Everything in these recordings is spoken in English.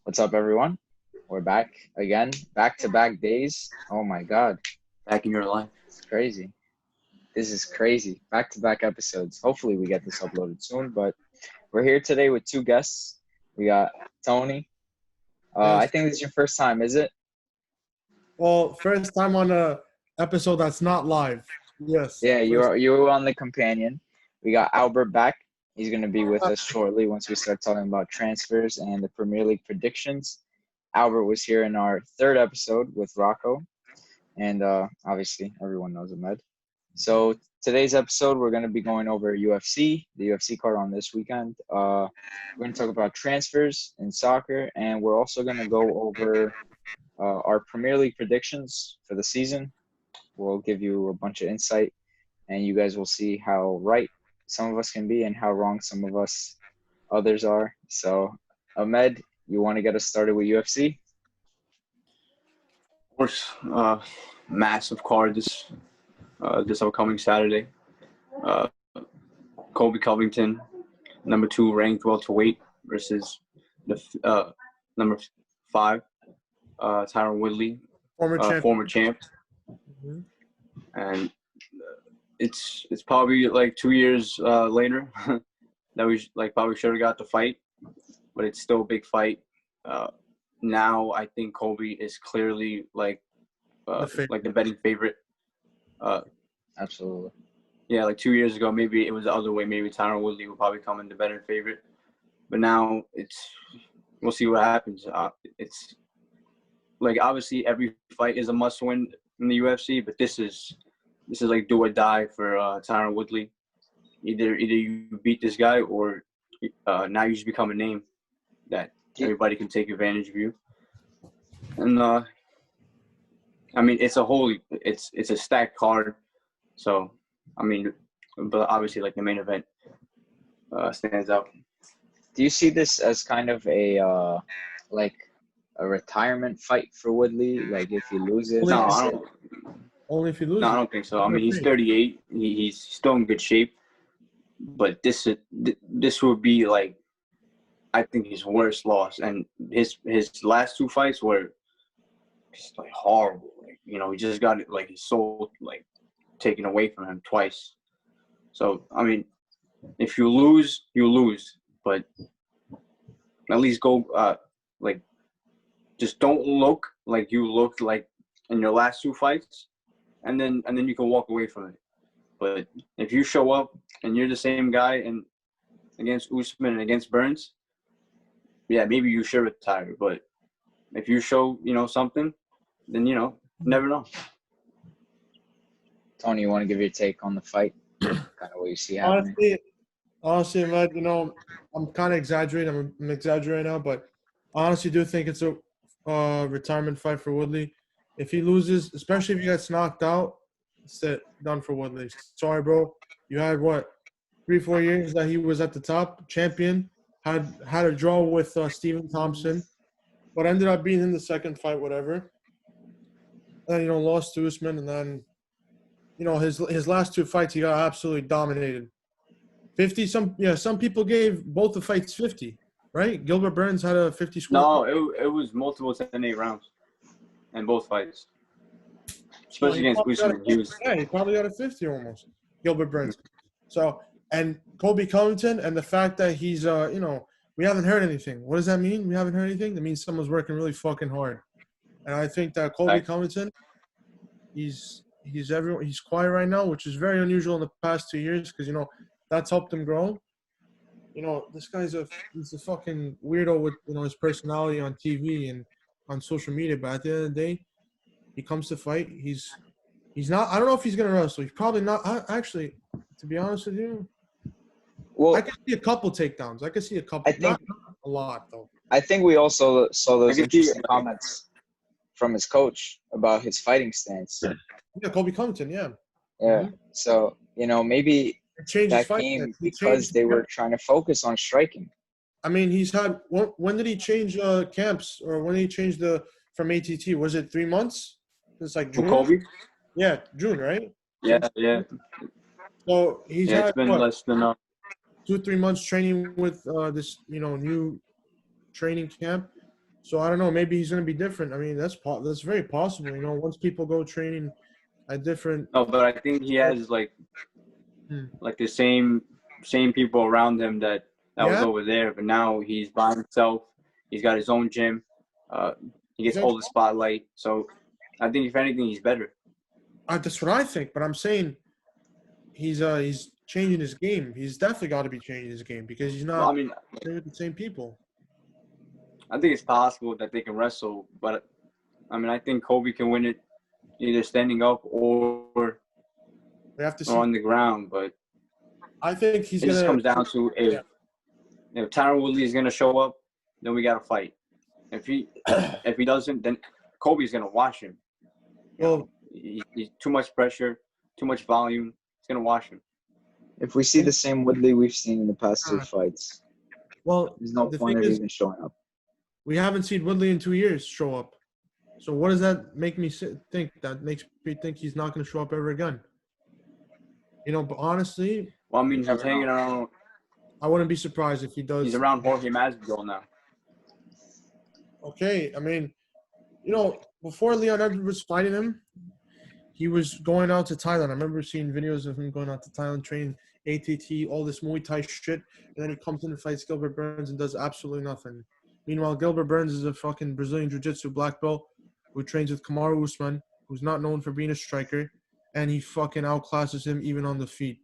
What's up, everyone? We're back again, back-to-back days. Oh my God, Back in your life. it's crazy. This is crazy. Back-to-back episodes. Hopefully, we get this uploaded soon. But we're here today with two guests. We got Tony. I Yes. think this is your first time, is it? Well, first time on a episode that's not live. Yes. Yeah, First. you're on the companion. We got Albert back. He's gonna be with us shortly once we start talking about transfers and the Premier League predictions. Albert was here in our third episode with Rocco, and obviously everyone knows Ahmed. So today's episode, we're going to be going over UFC, the UFC card on this weekend. We're going to talk about transfers in soccer, and we're also going to go over our Premier League predictions for the season. We'll give you a bunch of insight, and you guys will see how right some of us can be and how wrong some of us others are. So, Ahmed, you want to get us started with UFC? Of course, massive card this upcoming Saturday. Uh, Colby Covington, number 2 ranked welterweight versus the number 5, Tyron Woodley, Former champ. former champ. Mhm. And it's probably like 2 years later that we probably should have got the fight, but it's still a big fight. Now I think Colby is clearly like the betting favorite. Absolutely. Yeah, like 2 years ago, maybe it was the other way. Maybe Tyron Woodley would probably come in the betting favorite, but now we'll see what happens. It's like obviously every fight is a must-win in the UFC, but this is like do or die for Tyron Woodley. Either you beat this guy or now you just become a name that everybody can take advantage of you. And I mean, it's a stacked card. So I mean, but obviously like the main event stands out. Do you see this as kind of a like a retirement fight for Woodley? Like if he loses, No, Only- I don't. Only if you lose. No, I don't think so. I mean, he's 38. He's still in good shape. But this would be like, I think his worst loss, and his last 2 fights were just like horrible. Like, he just got it like his soul like taken away from him twice. So I mean, if you lose, you lose. But at least go like just don't look like you looked like in your last 2 fights, and then you can walk away from it. But if you show up and you're the same guy and against Usman and against Burns, yeah, maybe you should retire. But if you show, something, then, never know. Tony, you want to give your take on the fight? Kind of what you see happening. Honestly, Matt, I'm kind of exaggerating. I'm exaggerating now, but I honestly do think it's a retirement fight for Woodley. If he loses, especially if he gets knocked out, it's it. Done for Woodley. Sorry, bro. You had, 3-4 years that he was at the top, champion, had a draw with Stephen Thompson, but ended up being in the second fight, whatever. And then, lost to Usman, and then, his last 2 fights, he got absolutely dominated. 50, some people gave both the fights 50, right? Gilbert Burns had a 50 score. No, it was multiple 10-8 rounds in both fights. Especially against Usman. He probably got a 50 almost, Gilbert Burns. So, and Colby Covington, and the fact that he's, we haven't heard anything. What does that mean? We haven't heard anything? That means someone's working really fucking hard. And I think that Colby Covington, he's quiet right now, which is very unusual in the past 2 years because, that's helped him grow. This guy's he's a fucking weirdo with, his personality on TV and on social media. But at the end of the day, he comes to fight. He's not. I don't know if he's gonna wrestle. He's probably not. Actually, to be honest with you, Well, I can see a couple takedowns. I can see a couple. Not a lot though. I think we also saw those interesting comments from his coach about his fighting stance. Yeah, Colby Covington. Yeah. Yeah. So maybe that came because they were trying to focus on striking. I mean, he's had. When did he change camps, or when did he change from ATT? Was it 3 months? It's like June. Colby? Yeah, June, right? Yeah. So he's had it's been less than 2-3 months training with this, new training camp. So I don't know. Maybe he's going to be different. I mean, that's very possible. You know, once people go training at different. No, but I think he has like Hmm. the same people around him that was Yeah, over there. But now he's by himself. He's got his own gym. He gets all the spotlight. So I think if anything, he's better. that's what I think. But I'm saying he's changing his game. He's definitely got to be changing his game because he's Well, I not mean, playing with the same people. I think it's possible that they can wrestle, but I mean, I think Kobe can win it either standing up or We have to see. on the ground. But I think he's it just gonna. comes down to if Tyron Woodley is gonna show up, then we got to fight. If he doesn't, then Kobe's gonna wash him. Well, He's too much pressure, too much volume. He's gonna wash him. If we see the same Woodley we've seen in the past two fights, well, there's no the point thing of is, even showing up. we haven't seen Woodley in 2 years show up. So what does that make me think? That makes me think he's not going to show up ever again. You know, but honestly, Well, I mean, he's hanging around. I wouldn't be surprised if he does. He's around Jorge Masvidal now. Okay, I mean, you know, before Leon Edwards was fighting him, he was going out to Thailand. I remember seeing videos of him going out to Thailand, training ATT, all this Muay Thai shit, and then he comes in and fights Gilbert Burns and does absolutely nothing. Meanwhile, Gilbert Burns is a fucking Brazilian Jiu-Jitsu black belt who trains with Kamaru Usman, who's not known for being a striker, and he fucking outclasses him even on the feet.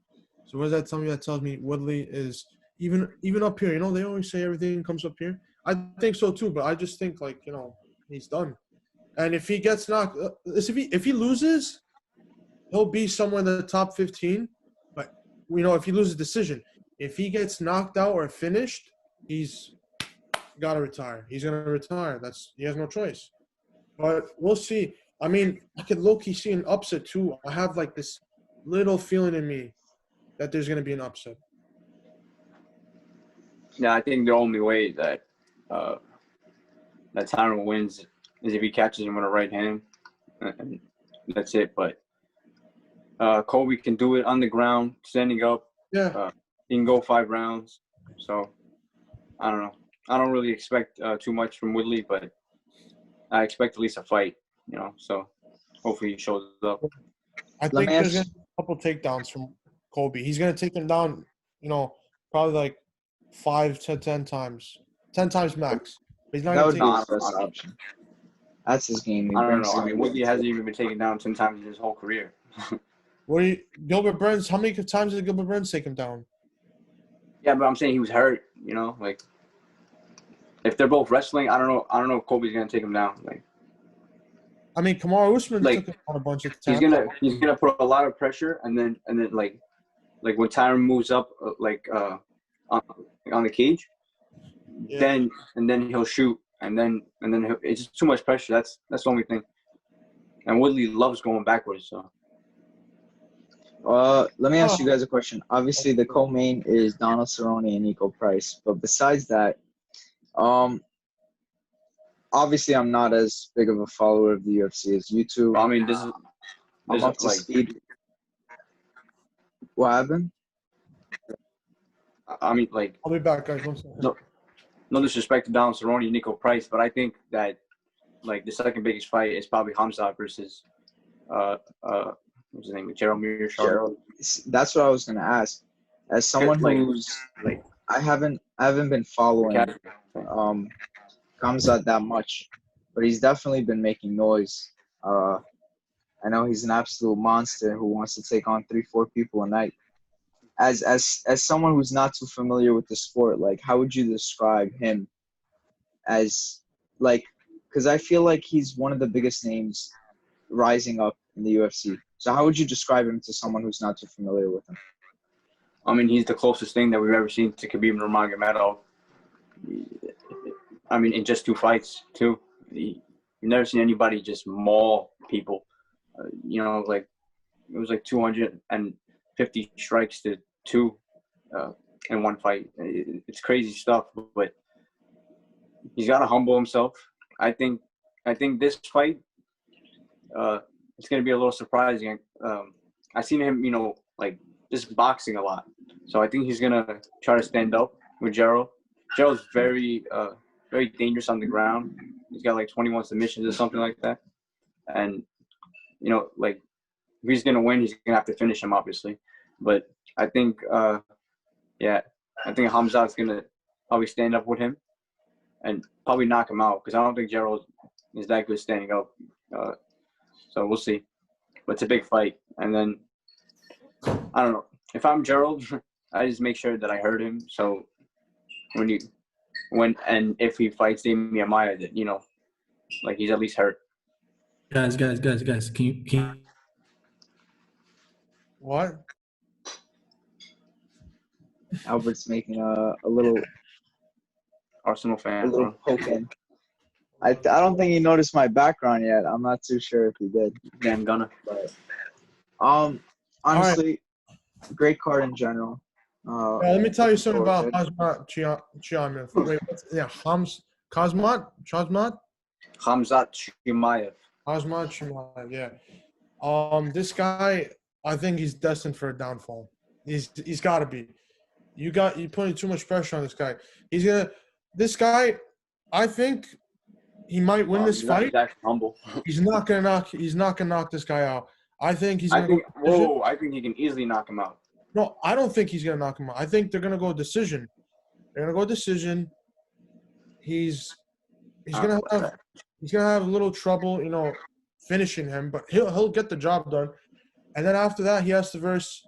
So what does that tell me? That tells me Woodley is even up here. You know, they always say everything comes up here. I think so too, but I just think like, you know, he's done. And if he gets knocked, if he loses, he'll be somewhere in the top 15. But you know, if he loses decision, if he gets knocked out or finished, he's got to retire. He's gonna retire. He has no choice. But we'll see. I mean, I could low-key see an upset too. I have like this little feeling in me that there's gonna be an upset. Yeah, I think the only way that Tyron wins is if he catches him with a right hand, and that's it. But Kobe can do it on the ground, standing up. Yeah. He can go 5 rounds. So I don't know. I don't really expect too much from Woodley, but I expect at least a fight. You know, so hopefully he shows up. I think there's gonna be a couple takedowns from Kobe. He's gonna take him down. You know, probably like 5 to 10 times, 10 times max. But he's not That would gonna be take his best option. That's his game. I don't know. I mean, Woodley hasn't even been taken down 10 times in his whole career. Gilbert Burns? How many times did Gilbert Burns take him down? Yeah, but I'm saying he was hurt. You know, like if they're both wrestling, I don't know if Kobe's gonna take him down. Like, I mean, Kamaru Usman like, took him on a bunch of times. He's gonna put a lot of pressure, and then like when Tyron moves up on the cage, then he'll shoot, and then it's just too much pressure. That's the only thing. And Woodley loves going backwards. So. Let me ask you guys a question. Obviously, the co-main is Donald Cerrone and Nico Price, but besides that, obviously I'm not as big of a follower of the UFC as you two. I mean, I'm up to speed. What happened? I mean, like, I'll be back, guys. 1 second. No disrespect to Donald Cerrone and Nico Price, but I think that like the second biggest fight is probably Hamza versus what's his name? Gerald Mearshart. That's what I was gonna ask. As someone who's like, I haven't been following Kamzat that much, but he's definitely been making noise. I know he's an absolute monster who wants to take on 3-4 people a night. As someone who's not too familiar with the sport, like, how would you describe him as, like, because I feel like he's one of the biggest names rising up in the UFC. So how would you describe him to someone who's not too familiar with him? I mean, he's the closest thing that we've ever seen to Khabib Nurmagomedov. I mean, in just 2 fights, too. You've never seen anybody just maul people. You know, like, it was like 250 strikes to 2 in 1 fight. It's crazy stuff, but he's got to humble himself. I think this fight, it's going to be a little surprising. I've seen him, you know, like, just boxing a lot. So I think he's going to try to stand up with Gerald. Gerald's very dangerous on the ground. He's got like 21 submissions or something like that. And, you know, like, if he's going to win, he's going to have to finish him, obviously. But I think, I think Hamzat's going to probably stand up with him and probably knock him out because I don't think Gerald is that good standing up. So we'll see. But it's a big fight. And then, I don't know. If I'm Gerald, I just make sure that I heard him. So if he fights Damian Maia, that, you know, like he's at least hurt. Guys. Can you What? Albert's making a little Arsenal fan. poke in. I don't think he noticed my background yet. I'm not too sure if he did. Yeah, I'm gonna. But honestly, great card in general. Let me tell you something about Hazmat Chimaev. Wait, Kazmat? Khamzat Chimaev. Hazmat Chimaev, yeah. This guy, I think he's destined for a downfall. He's got to be. You're putting too much pressure on this guy. This guy, I think he might win this fight. He's actually humble. He's not gonna knock this guy out. I think he's gonna I think he can easily knock him out. No, I don't think he's gonna knock him out. I think they're gonna go decision. They're gonna go decision. He's gonna have a little trouble, you know, finishing him, but he'll get the job done. And then after that, he has to verse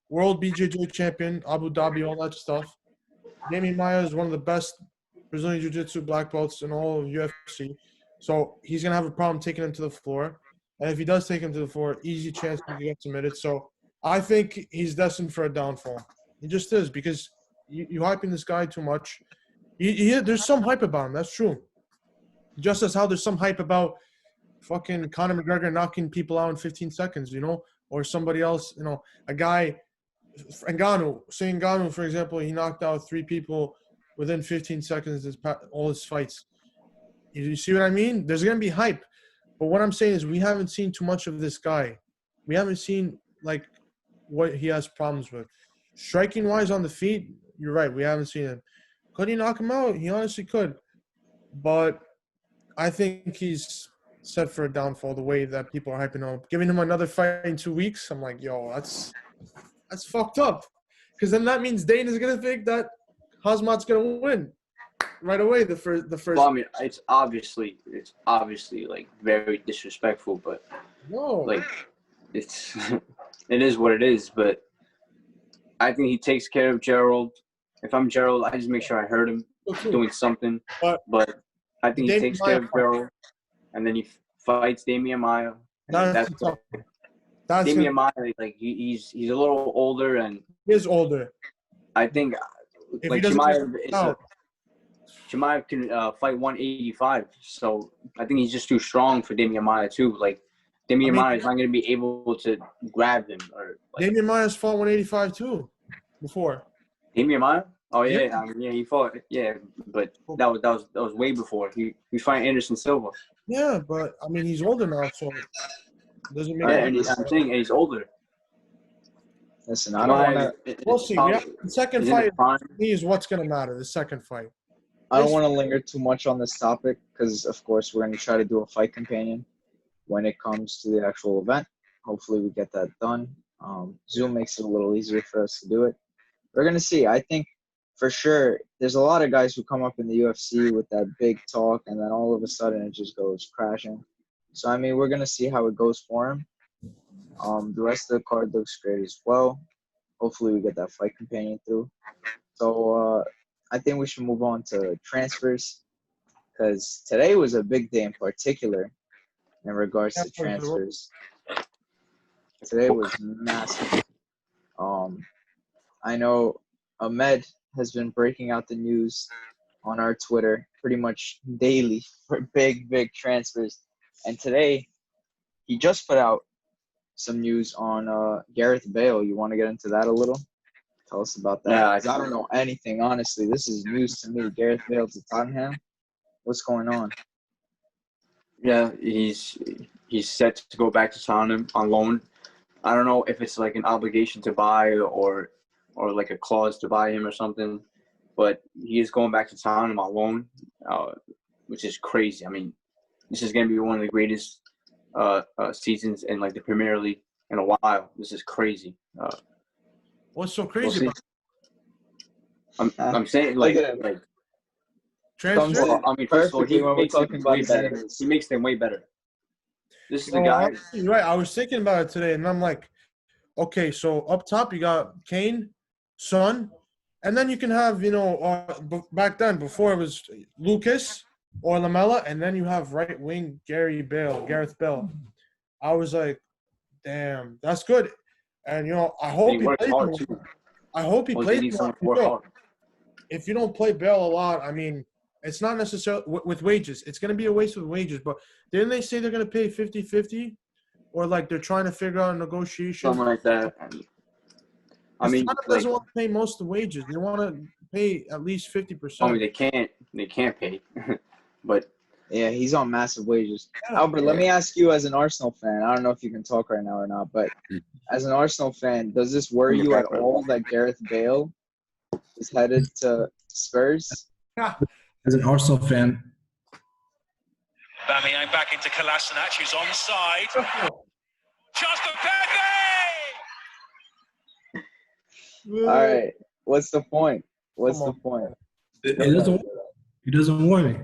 World BJJ champion, Abu Dhabi, all that stuff. Damian Maia is one of the best Brazilian Jiu-Jitsu black belts in all of UFC. So he's going to have a problem taking him to the floor. And if he does take him to the floor, easy chance to get submitted. So I think he's destined for a downfall. He just is because you're hyping this guy too much. There's some hype about him. That's true. Just as how there's some hype about fucking Conor McGregor knocking people out in 15 seconds, you know, or somebody else, you know, a guy, Ngannou, for example, he knocked out 3 people within 15 seconds all his fights. You see what I mean? There's going to be hype. But what I'm saying is we haven't seen too much of this guy. We haven't seen, like, what he has problems with. Striking-wise on the feet, you're right. We haven't seen him. Could he knock him out? He honestly could. But I think he's set for a downfall the way that people are hyping him up. Giving him another fight in 2 weeks, I'm like, yo, that's fucked up. Because then that means Dane is going to think that Hazmat's going to win right away the first. Well, I mean, it's obviously like very disrespectful, but like it is what it is. But I think he takes care of Gerald. If I'm Gerald, I just make sure I heard him doing something. But I think he takes care of Gerald, and then he fights Damian Maia. Damian Maia, like he's a little older, and he is older. I think like Chimaev can fight 185, so I think he's just too strong for Damian Maia too. Like Damian Maia is not going to be able to grab him. Or like, Damian Maia's fought 185 too before. Damian Maia? Oh yeah, he fought. Yeah, but that was way before. He fighting Anderson Silva. Yeah, but I mean he's older now, so it doesn't make. And I'm saying he's older. Listen, I don't want to. We'll see. The second fight is what's going to matter. The second fight. I don't want to linger too much on this topic because, of course, we're going to try to do a fight companion when it comes to the actual event. Hopefully, we get that done. Zoom makes it a little easier for us to do it. We're going to see. I think for sure there's a lot of guys who come up in the UFC with that big talk, and then all of a sudden it just goes crashing. So, I mean, we're going to see how it goes for him. The rest of the card looks great as well. Hopefully we get that fight companion through. So I think we should move on to transfers because today was a big day in particular in regards to transfers. Today was massive. I know Ahmed has been breaking out the news on our Twitter pretty much daily for big transfers. And today he just put out some news on Gareth Bale. You want to get into that a little? Tell us about that. Yeah, I don't know anything, honestly. This is news to me. Gareth Bale to Tottenham. What's going on? Yeah, he's set to go back to Tottenham on loan. I don't know if it's like an obligation to buy or like a clause to buy him or something, but he is going back to Tottenham on loan. which is crazy. I mean, this is going to be one of the greatest seasons in like the Premier League in a while. This is crazy. What's so We'll crazy see. I'm saying like transfer? well, I mean, first of all, Perfectly when we're talking about his better. enemies. He makes them way better. This is the Oh, guy. you're right. I was thinking about it today, and I'm like, okay, so up top you got Kane, Son, and then you can have back then before it was Lucas or Lamella, and then you have right wing Gareth Bale. I was like, damn, that's good, and I hope He he works plays hard more. too. I hope he Well, plays he needs more. someone to work hard. If you don't play Bale a lot, I mean, it's not necessarily with wages. It's going to be a waste with wages. But didn't they say they're going to pay 50-50? Or like they're trying to figure out a negotiation? Something like that. I mean, Tottenham like, doesn't want to pay most of the wages. They want to pay at least 50%. I mean, they can't pay, but Yeah, he's on massive wages. Albert, let me ask you as an Arsenal fan. I don't know if you can talk right now or not, but as an Arsenal fan, does this worry you at all that Gareth Bale is headed to Spurs? As an Arsenal fan, Bamiyang back into Kolasinac, who's onside. Chance for Pepe! All right. What's the point? What's the point? it doesn't worry.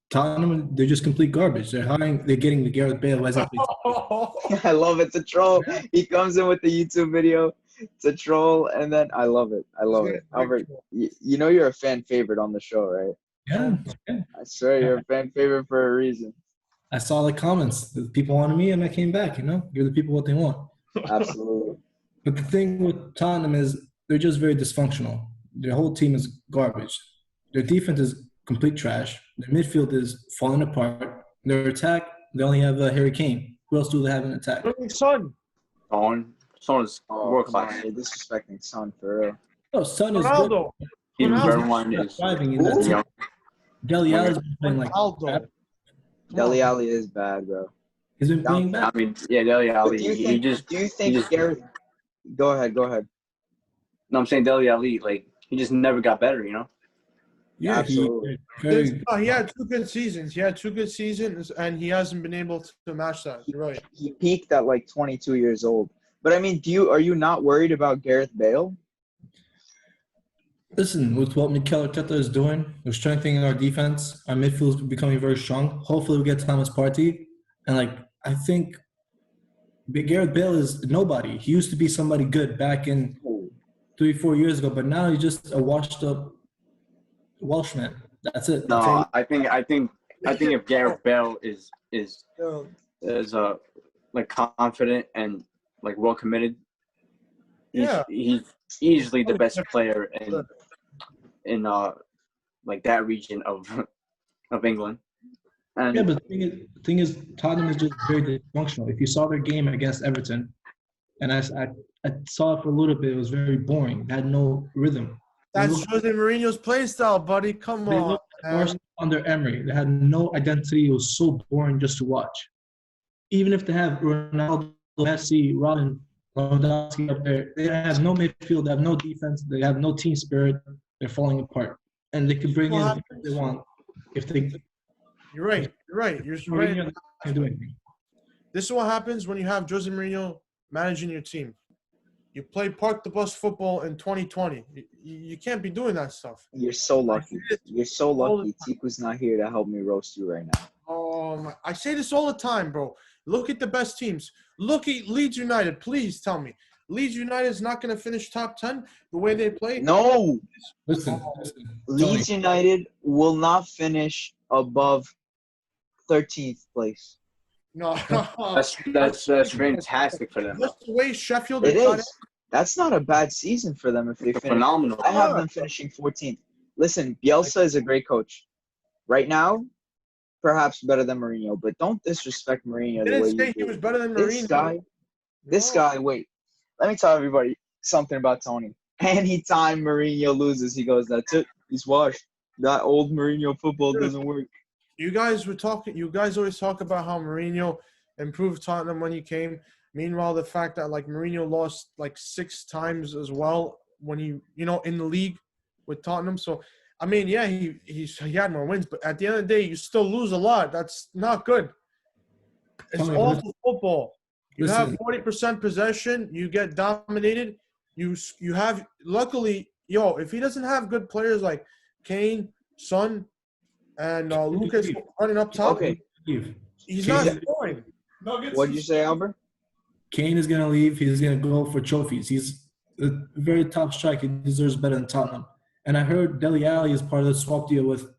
Tottenham, they're just complete garbage. They're getting the Gareth Bale. I love it. It's a troll. He comes in with the YouTube video. It's a troll, and then I love it. I love it. Albert, you know you're a fan favorite on the show, right? Yeah. I swear you're a fan favorite for a reason. I saw the comments. The people wanted me, and I came back. Give the people what they want. Absolutely. But the thing with Tottenham is they're just very dysfunctional. Their whole team is garbage. Their defense is complete trash. Their midfield is falling apart. Their attack, they only have Harry Kane. Who else do they have in attack? Son. Son is world class. You're disrespecting Son for real. No, Son is Ronaldo. Even Ronaldo. Bergwijn is thriving in that team. Dele Alli's been playing like Ronaldo. crap. Dele Alli is bad, bro. He's been playing I bad. mean, yeah, Dele Alli. Do you think Gareth? Go ahead. No, I'm saying Dele Alli. Like he just never got better. Yeah, Absolutely. He had 2 good seasons. And he hasn't been able to match that. You're right. He peaked at like 22 years old. But I mean, are you not worried about Gareth Bale? Listen, with what Mikel Arteta is doing, we're strengthening our defense. Our midfield is becoming very strong. Hopefully, we get Thomas Partey. And I think Gareth Bale is nobody. He used to be somebody good back in 3-4 years ago, but now he's just a washed-up Welshman. That's it. No, I think if Gareth Bale is like confident and like well committed, he's easily the best player in like that region of England. And Yeah, but the thing is, Tottenham is just very dysfunctional. If you saw their game against Everton, and I saw it for a little bit, it was very boring. It had no rhythm. That's Jose Mourinho's play style, buddy. Come They on. looked like Arsenal under Emery. They had no identity. It was so boring just to watch. Even if they have Ronaldo, Messi, Robin, Lewandowski up there, they have no midfield. They have no defense. They have no team spirit. They're falling apart. And they can bring in whoever they want. If they, You're right. You're right. You're Mourinho right. can't do anything. This is what happens when you have Jose Mourinho managing your team. You play park the bus football in 2020. You can't be doing that stuff. You're so lucky. You're so lucky. Tiku's not here to help me roast you right now. I say this all the time, bro. Look at the best teams. Look at Leeds United. Please tell me. Leeds United is not going to finish top 10 the way they play? No. Listen. Leeds United will not finish above 13th place. No. that's fantastic for them. Just the way Sheffield It got is. That's not a bad season for them if they finish. Phenomenal. I have them finishing 14th. Listen, Bielsa is a great coach. Right now, perhaps better than Mourinho, but don't disrespect Mourinho the way didn't you say do. he was better than Mourinho. This guy, wait. Let me tell everybody something about Tony. Anytime Mourinho loses, he goes, that's it. He's washed. That old Mourinho football doesn't work. You guys always talk about how Mourinho improved Tottenham when he came. Meanwhile, the fact that Mourinho lost 6 times as well when he, in the league with Tottenham. So I mean, yeah, he had more wins, but at the end of the day, you still lose a lot. That's not good. It's Tell me, awful football. You have listen. 40% possession. You get dominated. You have luckily, if he doesn't have good players like Kane, Son, and Lucas running up top, Okay. he's Kane not is- scoring. What'd you say, Albert? Kane is gonna leave. He's gonna go for trophies. He's a very top striker. He deserves better than Tottenham. And I heard Dele Alli is part of the swap deal with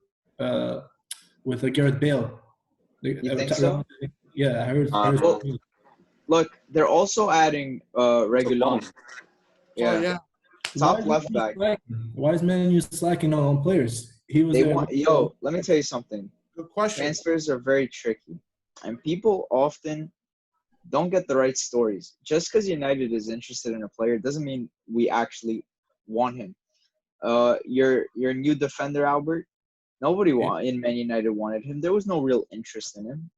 Gareth Bale. You think so? Yeah, I heard. Well, look, they're also adding Regulon. So Yeah. yeah. Top left back. Why is Man U slacking on players? He was They there. want let me tell you something. Good question. Transfers are very tricky. And people often don't get the right stories. Just because United is interested in a player doesn't mean we actually want him. Your new defender, Albert, nobody in Man United wanted him. There was no real interest in him.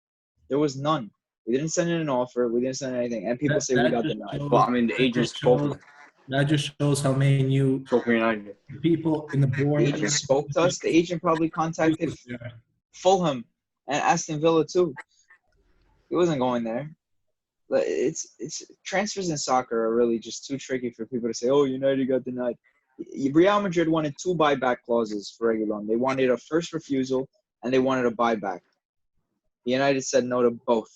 There was none. We didn't send in an offer. We didn't send anything. And people say we got denied. Well, I mean, the agent spoke. That just shows how Man U Spoke for United. people in the board. The agent spoke to us. The agent probably contacted Fulham and Aston Villa too. He wasn't going there. But it's transfers in soccer are really just too tricky for people to say, oh, United got denied. Real Madrid wanted 2 buyback clauses for Reguilon. They wanted a first refusal and they wanted a buyback. United said no to both.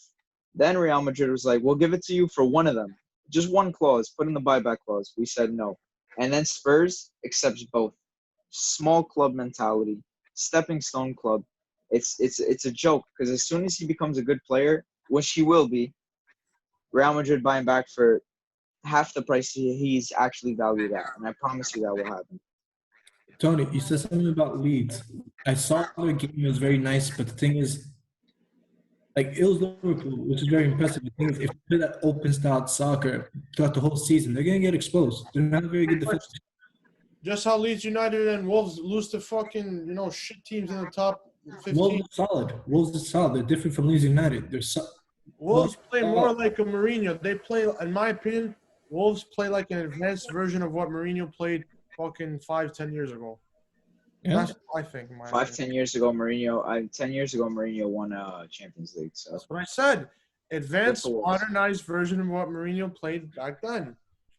Then Real Madrid was like, we'll give it to you for one of them. Just one clause. Put in the buyback clause. We said no. And then Spurs accepts both. Small club mentality. Stepping stone club. It's a joke because as soon as he becomes a good player, which he will be, Real Madrid buy him back for half the price he's actually valued at. And I promise you that will happen. Tony, you said something about Leeds. I saw the game. It was very nice, but the thing is, like, it was Liverpool, which is very impressive. The thing is, if they play that open-style soccer throughout the whole season, they're going to get exposed. They're not very good defense. Just how Leeds United and Wolves lose to fucking, shit teams in the top 15. Wolves are solid. Wolves are solid. They're different from Leeds United. Wolves play more like a Mourinho. They play, in my opinion, Wolves play like an advanced version of what Mourinho played fucking 5-10 years ago. Yeah. That's what I think. 10 years ago, Mourinho won Champions League. So that's what I said. Advanced, That's the Wolves. modernized version of what Mourinho played back then.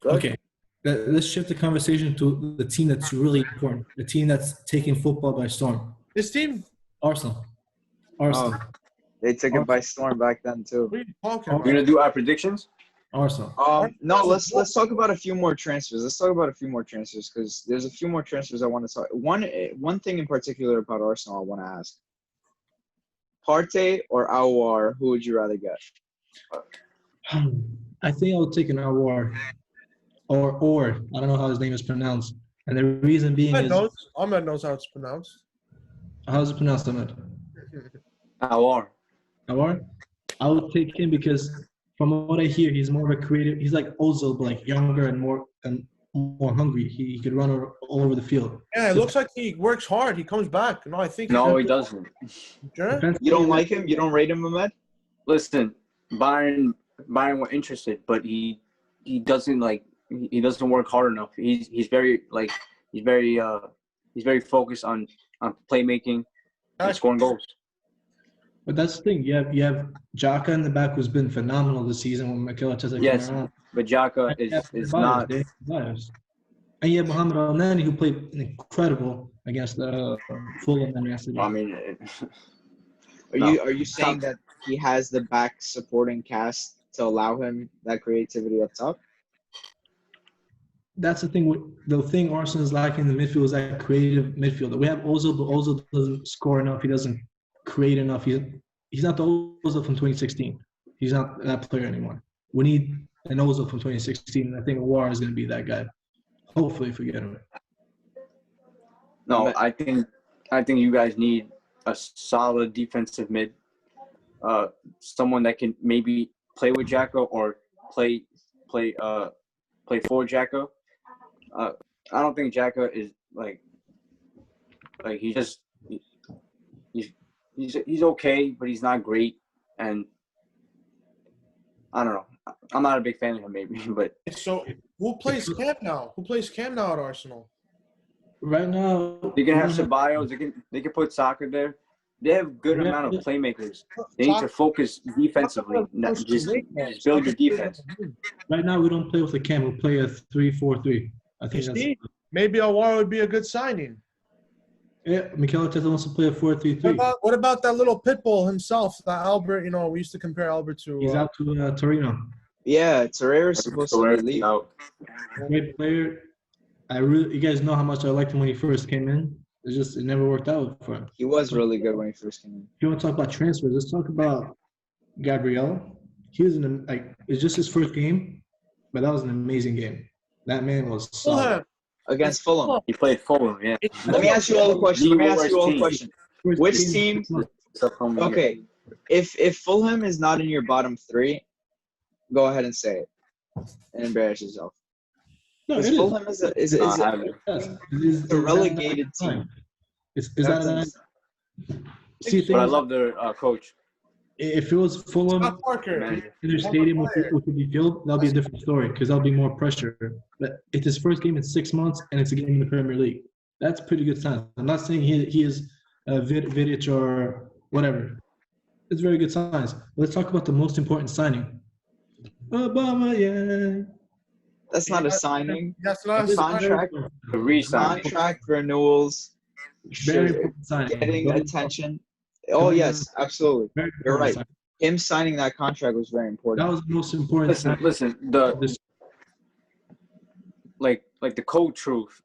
Okay. Let's shift the conversation to the team that's really important, the team that's taking football by storm. This team, Arsenal. They took it by storm back then too. what are you talking We're about? gonna do our predictions. Arsenal. No, let's talk about a few more transfers. Let's talk about a few more transfers because there's a few more transfers I want to talk. One thing in particular about Arsenal I want to ask: Partey or Aouar, who would you rather get? I think I'll take an Aouar. Or I don't know how his name is pronounced. And the reason being Ahmed knows how it's pronounced. how's it pronounced, Ahmed? Aouar. Aouar? I would take him because from what I hear, he's more of a creative. He's like Ozil, but like younger and more hungry. He could run all over the field. Yeah, it looks like he works hard. He comes back. No, I think No, he doesn't. Sure? You don't like him? You don't rate him, Ahmed? Listen, Bayern were interested, but he doesn't work hard enough. He's very focused on playmaking and scoring goals. But that's the thing. You have Xhaka in the back who's been phenomenal this season when Mikel Arteta came around. But Xhaka is not. And you have Mohamed Al-Nani who played incredible against the Fulham and yesterday. I mean, Are you saying that he has the back supporting cast to allow him that creativity up top? That's the thing. The thing Arsenal is lacking in the midfield is that creative midfielder. We have Ozil, but Ozil doesn't score enough. He doesn't create enough. He's not the Ozil from 2016. He's not that player anymore. We need an Ozil from 2016, and I think Aouar is going to be that guy. Hopefully, if we get him. no. I think you guys need a solid defensive mid. Someone that can maybe play with Xhaka or play for Xhaka. I don't think Xhaka is like he's okay, but he's not great, and I don't know. I'm not a big fan of him, maybe, but So who plays Cam now? Who plays Cam now at Arsenal? Right now, They can have Ceballos. They can put Soccer there. They have good amount of playmakers. They need to focus defensively, not just build your defense. right now we don't play with a cam. We play a 3-4-3. I think that's. Maybe Awar would be a good signing. Yeah, Mikel Arteta wants to play a 4-3-3. What about that little pit bull himself, that Albert? You know, we used to compare Albert to. He's out to Torino. Yeah, Torreira's supposed to leave. Great player. You guys know how much I liked him when he first came in. It never worked out for him. He was really good when he first came in. If you want to talk about transfers, let's talk about Gabriel. It's just his first game, but that was an amazing game. That man was solid. Against Fulham. He played Fulham, yeah. Let me ask you all a question. Which team? Okay, if Fulham is not in your bottom three, go ahead and say it and embarrass yourself. No, Fulham is a relegated team. But I love their coach. If it was Fulham in their stadium which would be filled, that'll be a different story because that'll be more pressure. But it's his first game in 6 months, and it's a game in the Premier League. That's pretty good sign. I'm not saying he is Vidic or whatever. It's very good signs. Let's talk about the most important signing. Obama, yeah. That's not a signing. That's not a contract renewals. Very important signing. Getting attention. Oh yes, absolutely. You're right. Him signing that contract was very important. That was the most important. Listen. The cold truth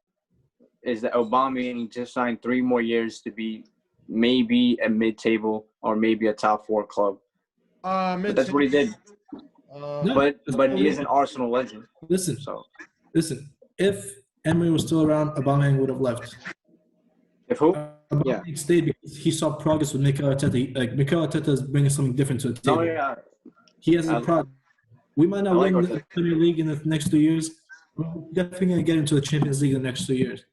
is that Aubameyang just signed 3 more years to be maybe a mid-table or maybe a top 4 club. But that's what he did. But he is an Arsenal legend. Listen. If Emery was still around, Aubameyang would have left. If who? Aubameyang stayed because he saw progress with Mikel Arteta. Mikel Arteta is bringing something different to the table. Oh yeah. He has a progress. We might not win the Premier League in the next 2 years. We're definitely going to get into the Champions League in the next 2 years.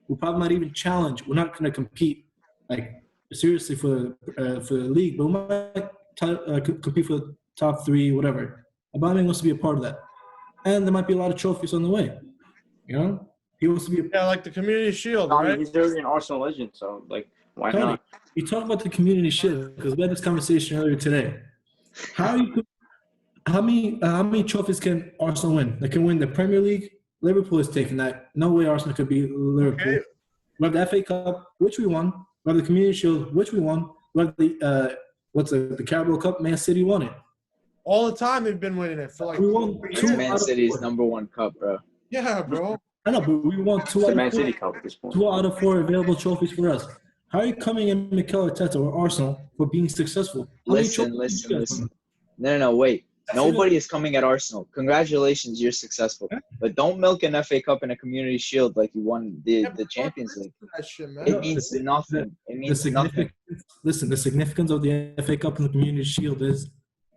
We probably might even challenge. We're not going to compete seriously for the league, but we might compete for the top 3, whatever. Aubameyang wants to be a part of that, and there might be a lot of trophies on the way. You know, he wants to be like the Community Shield, right? He's already an Arsenal legend, so why not? You talk about the Community Shield because we had this conversation earlier today. How many trophies can Arsenal win? They can win the Premier League. Liverpool is taking that. No way Arsenal could beat Liverpool. Okay. We have the FA Cup, which we won. We have the Community Shield, which we won. We have the Carabao Cup. Man City won it. All the time they've been winning it for we won 2 Man City's number 1 cup, bro. Yeah, bro. I know, but we won 2 out of 4. Cup at this point. 2 out of 4 available trophies for us. How are you coming in Mikel Arteta or Arsenal for being successful? Listen. No, wait. Nobody is coming at Arsenal. Congratulations, you're successful. But don't milk an FA Cup and a Community Shield like you won the Champions League. It means nothing. It means nothing. Listen, the significance of the FA Cup and the Community Shield is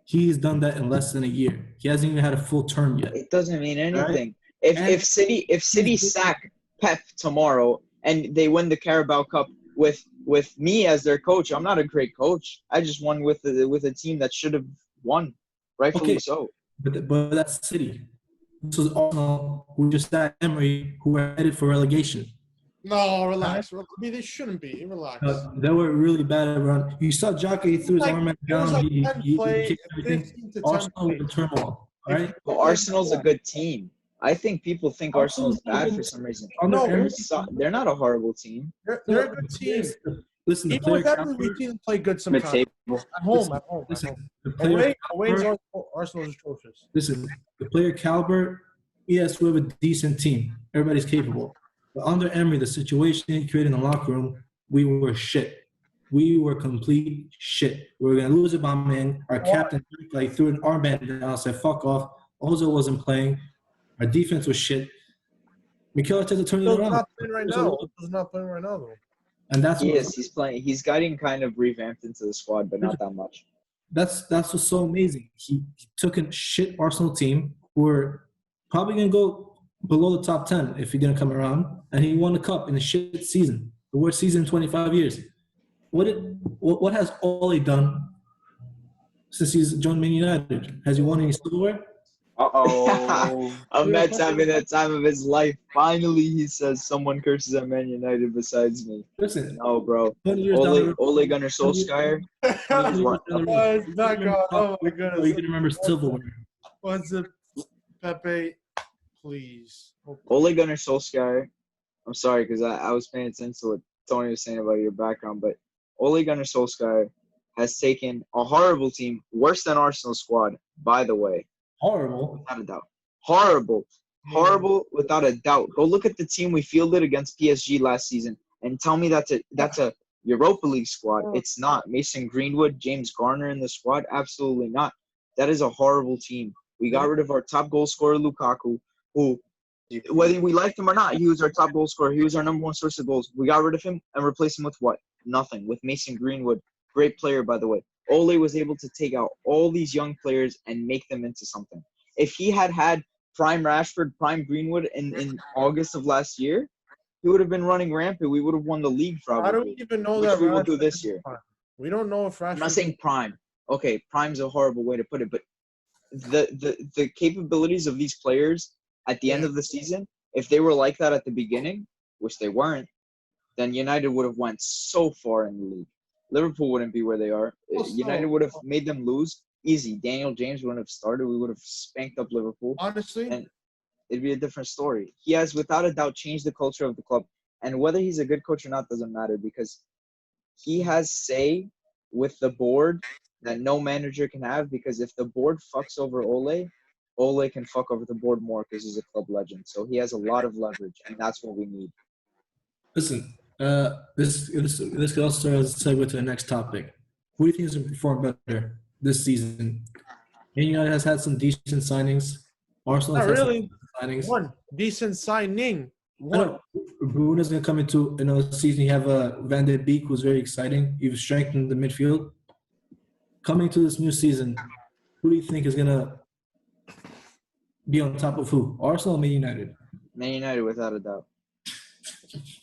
he's done that in less than a year. He hasn't even had a full term yet. It doesn't mean anything. Right? If City sack Pep tomorrow and they win the Carabao Cup with me as their coach, I'm not a great coach. I just won with a team that should have won. Rightfully so. But that's City. This was Arsenal who just sacked Emery, who were headed for relegation. No, relax. I mean, they shouldn't be. Relax. They were really bad at run. You saw Xhaka, he threw his arm down. He kicked everything. Arsenal in turmoil. All right? Well, Arsenal's a good team. I think people think Arsenal's bad for some reason. No, they're not a horrible team. They're a good team. Listen, even with every team play good sometimes. At home. Listen, away is Arsenal's trophies. Listen, the player caliber, yes, we have a decent team. Everybody's capable. But under Emery, the situation he created in the locker room, we were shit. We were complete shit. We were going to lose Aubameyang. Our captain threw an armband down and said, fuck off. Ozil wasn't playing. Our defense was shit. Mikel Arteta turned it around. He's not playing right now, though. And that's he's playing. He's getting kind of revamped into the squad, but not that much. That's what's so amazing. He took a shit Arsenal team who were probably going to go below the top 10 if he didn't come around, and he won the cup in a shit season, the worst season in 25 years. What has Ole done since he's joined Man United? Has he won any silverware? Uh-oh. Ahmed's having the time of his life. Finally, he says someone curses at Man United besides me. Listen, No, bro. 20 years down the road. Ole Gunnar Solskjaer. He's one. Oh, it's back on. Oh my You goodness. can remember silverware. What's it, Pepe? Please. Ole Gunnar Solskjaer. I'm sorry because I was paying attention to what Tony was saying about your background, but Ole Gunnar Solskjaer has taken a horrible team, worse than Arsenal's squad, by the way. Horrible. Without a doubt. Horrible without a doubt. Go look at the team we fielded against PSG last season and tell me that's a Europa League squad. It's not. Mason Greenwood, James Garner in the squad? Absolutely not. That is a horrible team. We got rid of our top goal scorer, Lukaku, who, whether we liked him or not, he was our top goal scorer. He was our number one source of goals. We got rid of him and replaced him with what? Nothing. With Mason Greenwood. Great player, by the way. Ole was able to take out all these young players and make them into something. If he had prime Rashford, prime Greenwood in August of last year, he would have been running rampant. We would have won the league probably. I don't even know which that we will do this year. We don't know if Rashford. I'm not saying prime. Okay, prime's a horrible way to put it, but the capabilities of these players at the end of the season, if they were like that at the beginning, which they weren't, then United would have went so far in the league. Liverpool wouldn't be where they are. United would have made them lose easy. Daniel James wouldn't have started. We would have spanked up Liverpool. Honestly, and it'd be a different story. He has, without a doubt, changed the culture of the club. And whether he's a good coach or not doesn't matter because he has say with the board that no manager can have because if the board fucks over Ole can fuck over the board more because he's a club legend. So he has a lot of leverage, and that's what we need. Listen, this could also serve as a segue to the next topic. Who do you think is going to perform better this season? Man United has had some decent signings. Arsenal has not had really. some signings. One decent signing. One. Bruno's going to come into another season. You have Van de Beek, who's very exciting. You've strengthened the midfield. Coming to this new season, who do you think is going to be on top of who? Arsenal or Man United? Man United, without a doubt.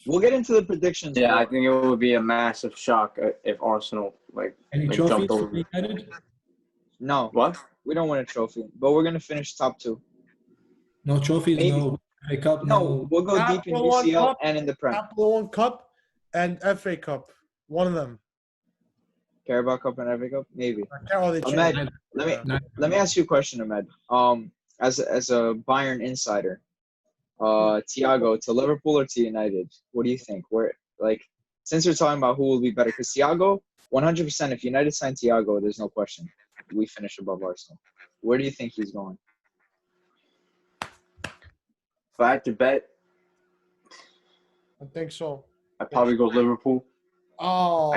We'll get into the predictions. Yeah, I think it would be a massive shock if Arsenal Any trophies jumped for over. Man United? No. What? We don't win a trophy, but we're going to finish top two. No trophies, Maybe. no FA Cup, No, we'll go deep in Capital One UCL Cup, and in the Prem. Capital One Cup and FA Cup. One of them. Carabao Cup and FA Cup? Maybe. Oh, they Ahmed, changed. let me ask you a question, Ahmed. As a Bayern insider, Thiago to Liverpool or to United? What do you think? Since we're talking about who will be better, because Thiago, 100%, if United sign Thiago, there's no question. We finish above Arsenal. Where do you think he's going? If I had to bet, I think so. I'd probably go Liverpool. Oh.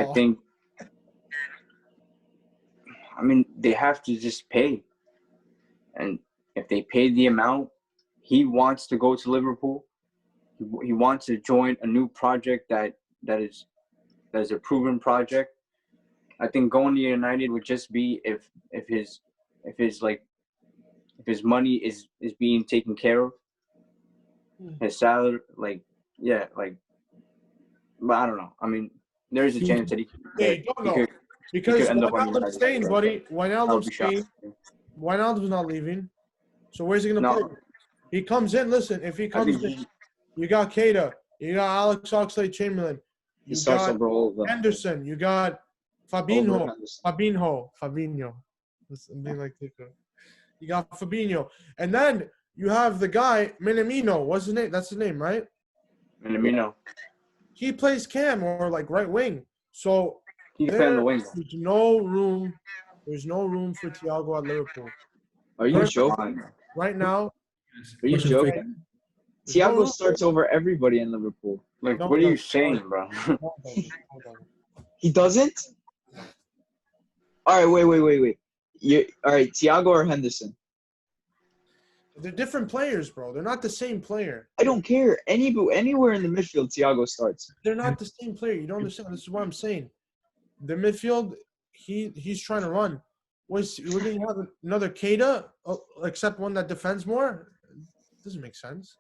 I mean, they have to just pay. And if they pay the amount, he wants to go to Liverpool. He wants to join a new project that is a proven project. I think going to United would just be if his money is being taken care of. His salary, but I don't know. I mean, there's a chance that he could. Because end up on Wijnaldum's United. staying, buddy. I would be Wijnaldum's shocked. staying. Wijnaldum's not leaving. So where's he going to No. play? He comes in. Listen, if he I comes think in, you got Keita. You got Alex Oxlade-Chamberlain. He You starts got over all of them. Henderson. You got Over Fabinho. I'm being like Tico. You got Fabinho. And then you have the guy, Minamino. What's his name? That's his name, right? Minamino. He plays cam or right wing. So He's playing the wing. there's no room. There's no room for Thiago at Liverpool. Are you joking? Right now, Are you joking? Thiago starts over everybody in Liverpool. What No, are no. you saying, bro? He doesn't? All right, wait. All right, Thiago or Henderson? They're different players, bro. They're not the same player. I don't care. Anywhere in the midfield, Thiago starts. They're not the same player. You don't understand. This is what I'm saying. The midfield, he's trying to run. We're going to have another Keita, except one that defends more? It doesn't make sense.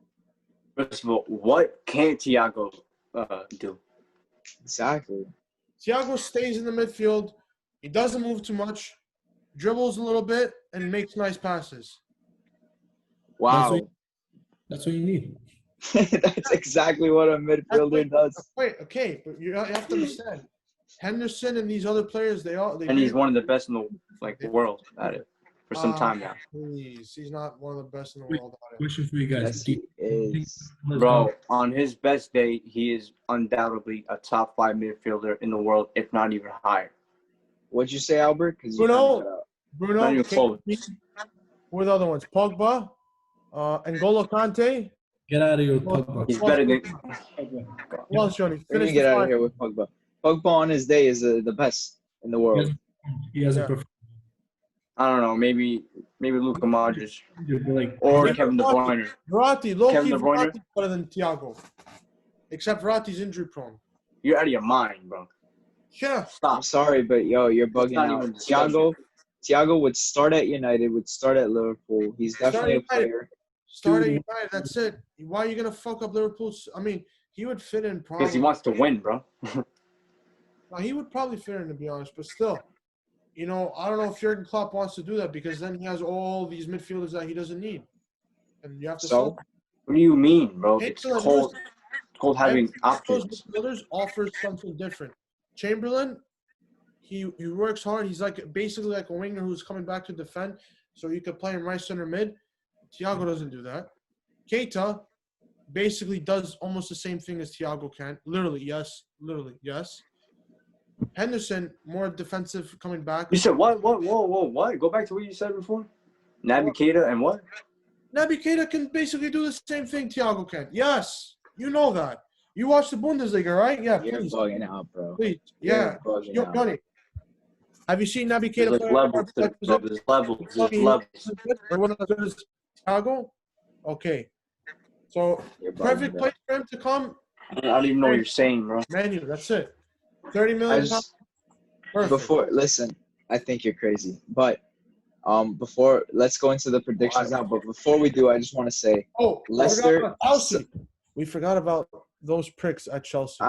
First of all, what can't Thiago do? Exactly. Thiago stays in the midfield. He doesn't move too much, dribbles a little bit, and makes nice passes. Wow. That's what you need. That's exactly what a midfielder does. Wait, okay, but you have to understand. Henderson and these other players, they And he's one of the best in the world at it for some time now. Please, he's not one of the best in the world at it. Question for you guys. Yes, he is. Bro, on his best day, he is undoubtedly a top 5 midfielder in the world, if not even higher. What'd you say, Albert? Because Bruno, Not even close. who are the other ones? Pogba, N'Golo Kante. Get out of here with Pogba. He's better than. Who else, Johnny? We're gonna Finish get the out of five. here with Pogba. Pogba on his day is the best in the world. He hasn't Yeah. performed. I don't know. Maybe Luka Modric Like, or Kevin De Bruyne. Verratti, low-key, Kevin De Bruyne? Verratti's better than Thiago. Except Verratti's injury prone. You're out of your mind, bro. Yeah. I'm Stop. sorry, but yo, you're bugging not out. even discussion. Thiago would start at United, would start at Liverpool. He's definitely a player. Start at United, that's it. Why are you going to fuck up Liverpool's? I mean, he would fit in probably. Because he wants to win, bro. Now, he would probably fit in, to be honest, but still. I don't know if Jurgen Klopp wants to do that because then he has all these midfielders that he doesn't need. And you have to So? What do you mean, bro? Hey, It's so cold. It's cold having those options. midfielders offers something different. Chamberlain, he works hard. He's basically like a winger who's coming back to defend, so you could play him right center mid. Thiago doesn't do that. Keita basically does almost the same thing as Thiago can. Literally, yes. Henderson, more defensive coming back. You said what? Whoa, what? Go back to what you said before. Naby Keita and what? Naby Keita can basically do the same thing Thiago can. Yes, you know that. You watch the Bundesliga, right? Yeah, You're please. bugging out, bro. Please. You're Yeah. bugging Yo, out. Johnny, have you seen Naby Keita There's play? levels. There's levels. Or one of the good as Thiago? Okay. So, You're bugging perfect out. place for him to come. I don't even know what you're saying, bro. Manu, that's it. 30 I million just pounds. Perfect. listen, I think you're crazy. But let's go into the predictions now. But before we do, I just want to say Oh, Leicester. we forgot about those pricks at Chelsea.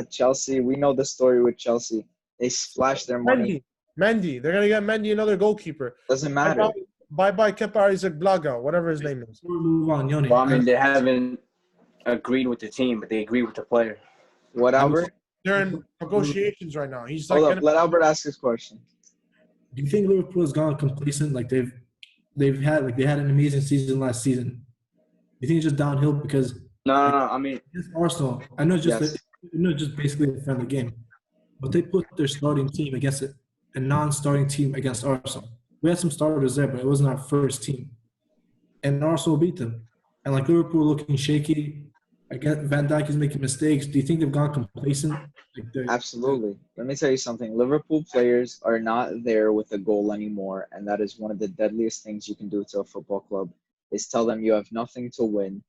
Chelsea. We know the story with Chelsea. They splashed their money. Mendy. They're going to get Mendy another goalkeeper. Doesn't matter. Bye-bye, Kepa Arrizabalaga, whatever his name is. We'll move on, Yoni. Well, I mean, they haven't agreed with the team, but they agree with the player. What, Albert? They're in negotiations right now. He's Hold up. Let Albert ask his question. Do you think Liverpool has gone complacent? Like they had an amazing season last season. Do you think it's just downhill because No. I mean, against Arsenal? I know it's just basically a friendly game, but they put their starting team against a non-starting team against Arsenal. We had some starters there, but it wasn't our first team, and Arsenal beat them. And like Liverpool looking shaky. Again, Van Dijk is making mistakes. Do you think they've gone complacent? Absolutely. Let me tell you something. Liverpool players are not there with a goal anymore, and that is one of the deadliest things you can do to a football club is tell them you have nothing to win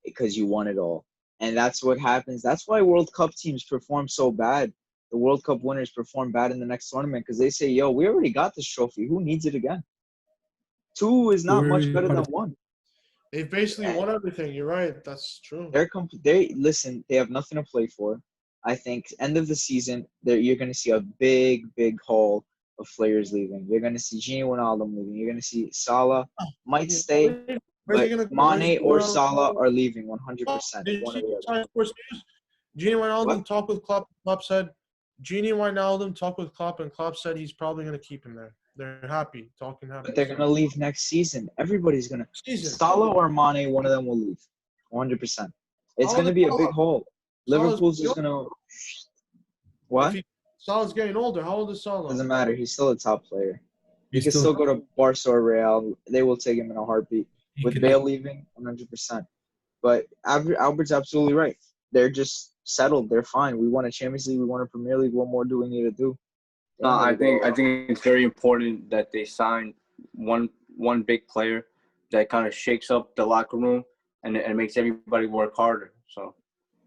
because you won it all. And that's what happens. That's why World Cup teams perform so bad. The World Cup winners perform bad in the next tournament because they say, yo, we already got this trophy. Who needs it again? 2 is not much better than 1. They've basically won everything. You're right. That's true. They have nothing to play for. I think end of the season, you're going to see a big haul of players leaving. You're going to see Gini Wijnaldum leaving. You're going to see Salah might stay, but Mane or Salah are leaving 100%. Did One or you the other. sign sports news? Gini Wijnaldum talked with Klopp. Klopp said, Gini Wijnaldum talked with Klopp, and Klopp said he's probably going to keep him there. They're happy, talking happy. But they're going to leave next season. Everybody's going to. Salah or Mane, one of them will leave. 100%. It's going to be a big haul. Liverpool's just going to. What? Salah's getting older. How old is Salah? Doesn't matter. He's still a top player. He can still go to Barca or Real. They will take him in a heartbeat. With Bale leaving, 100%. But Albert's absolutely right. They're just settled. They're fine. We won a Champions League. We won a Premier League. What more do we need to do? I think it's very important that they sign one big player that kind of shakes up the locker room and makes everybody work harder. So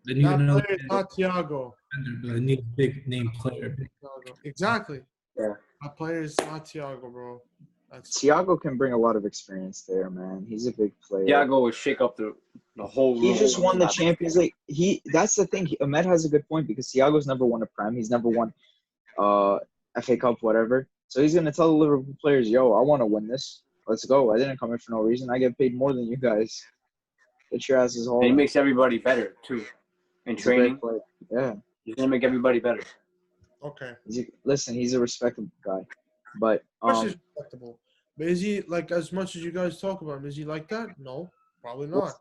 they need that another player is not Thiago. They need a big name player. Exactly. Yeah. That player is not Thiago, bro. Thiago can bring a lot of experience there, man. He's a big player. Thiago will shake up the whole. He just won the Champions League. That's the thing. Ahmed has a good point because Thiago's never won a Prem. He's never won FA Cup, whatever. So he's going to tell the Liverpool players, yo, I want to win this. Let's go. I didn't come here for no reason. I get paid more than you guys. Get your asses home. And he makes everybody better too. In He's a great training, player. Yeah. he's gonna make everybody better. Okay. Listen, he's a respectable guy. But Of course he's respectable. But is he like as much as you guys talk about him? Is he like that? No, probably not.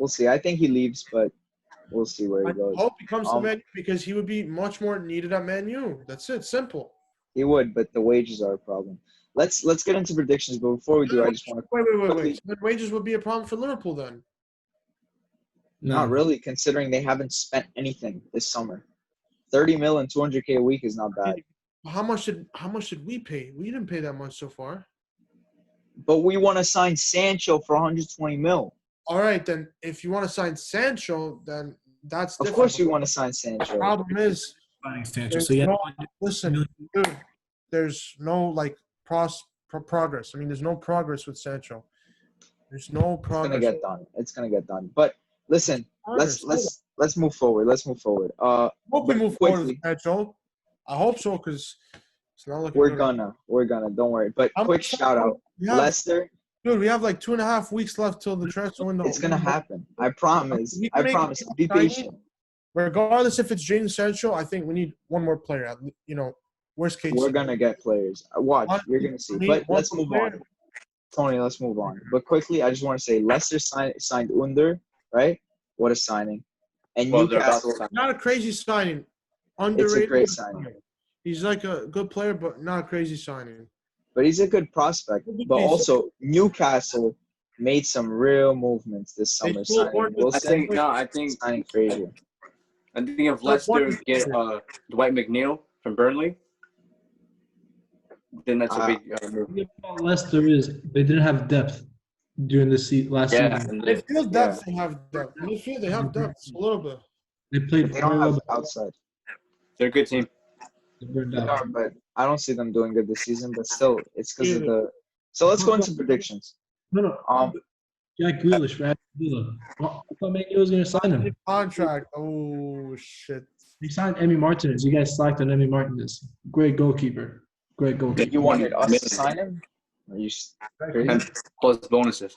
we'll see. I think he leaves, but we'll see where I he goes. hope he comes to Man U because he would be much more needed at Man U. That's it. Simple. He would, but the wages are a problem. Let's get into predictions, but before we do, I just want to Wait. So then wages would be a problem for Liverpool then. Not really, considering they haven't spent anything this summer. 30 mil and 200K a week is not bad. How much did we pay? We didn't pay that much so far. But we want to sign Sancho for 120 mil. All right, then if you want to sign Sancho, then that's different. Of course we want to sign Sancho. The problem is, listen, dude, there's no like progress. I mean, there's no progress with Sancho. There's no progress. It's gonna get done. But listen, let's move forward. Let's move forward. Hope we move forward with Sancho. I hope so, because it's not looking. We're gonna. Don't worry. But quick shout out, Leicester. Dude, we have like 2.5 weeks left till the transfer window. It's gonna happen. I promise. Be patient. Regardless if it's Jadon Sancho, I think we need one more player. You know, worst case. We're gonna get players. Watch, you're gonna see. But let's move on. Tony, let's move on. But quickly, I just want to say Leicester signed Under, right? What a signing. And Newcastle. Not a crazy signing. Underrated. It's a great signing. He's like a good player, but not a crazy signing. But he's a good prospect. But also, Newcastle made some real movements this summer. I think signing Frazier. I think if Leicester get Dwight McNeil from Burnley, then that's a big move. The thing about Leicester is they didn't have depth during the last season. They feel depth. They have depth. They have depth a little bit. They played. They don't have outside. They're a good team. They are, but I don't see them doing good this season. But still, it's because of the. So let's go into predictions. No. Jack Grealish for Aston Villa. I thought Man U was going to sign him. Contract. Oh shit. He signed Emi Martinez. You guys slacked on Emi Martinez. Great goalkeeper. You wanted us to sign him? Are you crazy? Plus bonuses.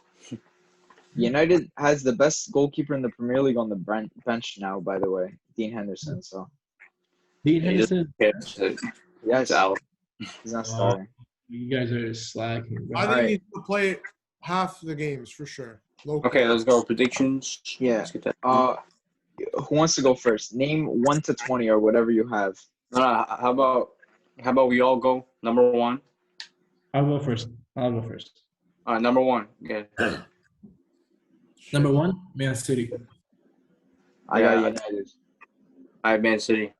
United has the best goalkeeper in the Premier League on the bench now, by the way, Dean Henderson. So. Dean Henderson? Yes. He's not starting. You guys are slacking. I think he's going to play half the games for sure. Okay, let's go. Predictions. Yeah. Let's get that. Who wants to go first? Name 1 to 20 or whatever you have. How about we all go? Number 1. I'll go first. Number 1. Yeah. Number 1, Man City. I got United. I have Man City.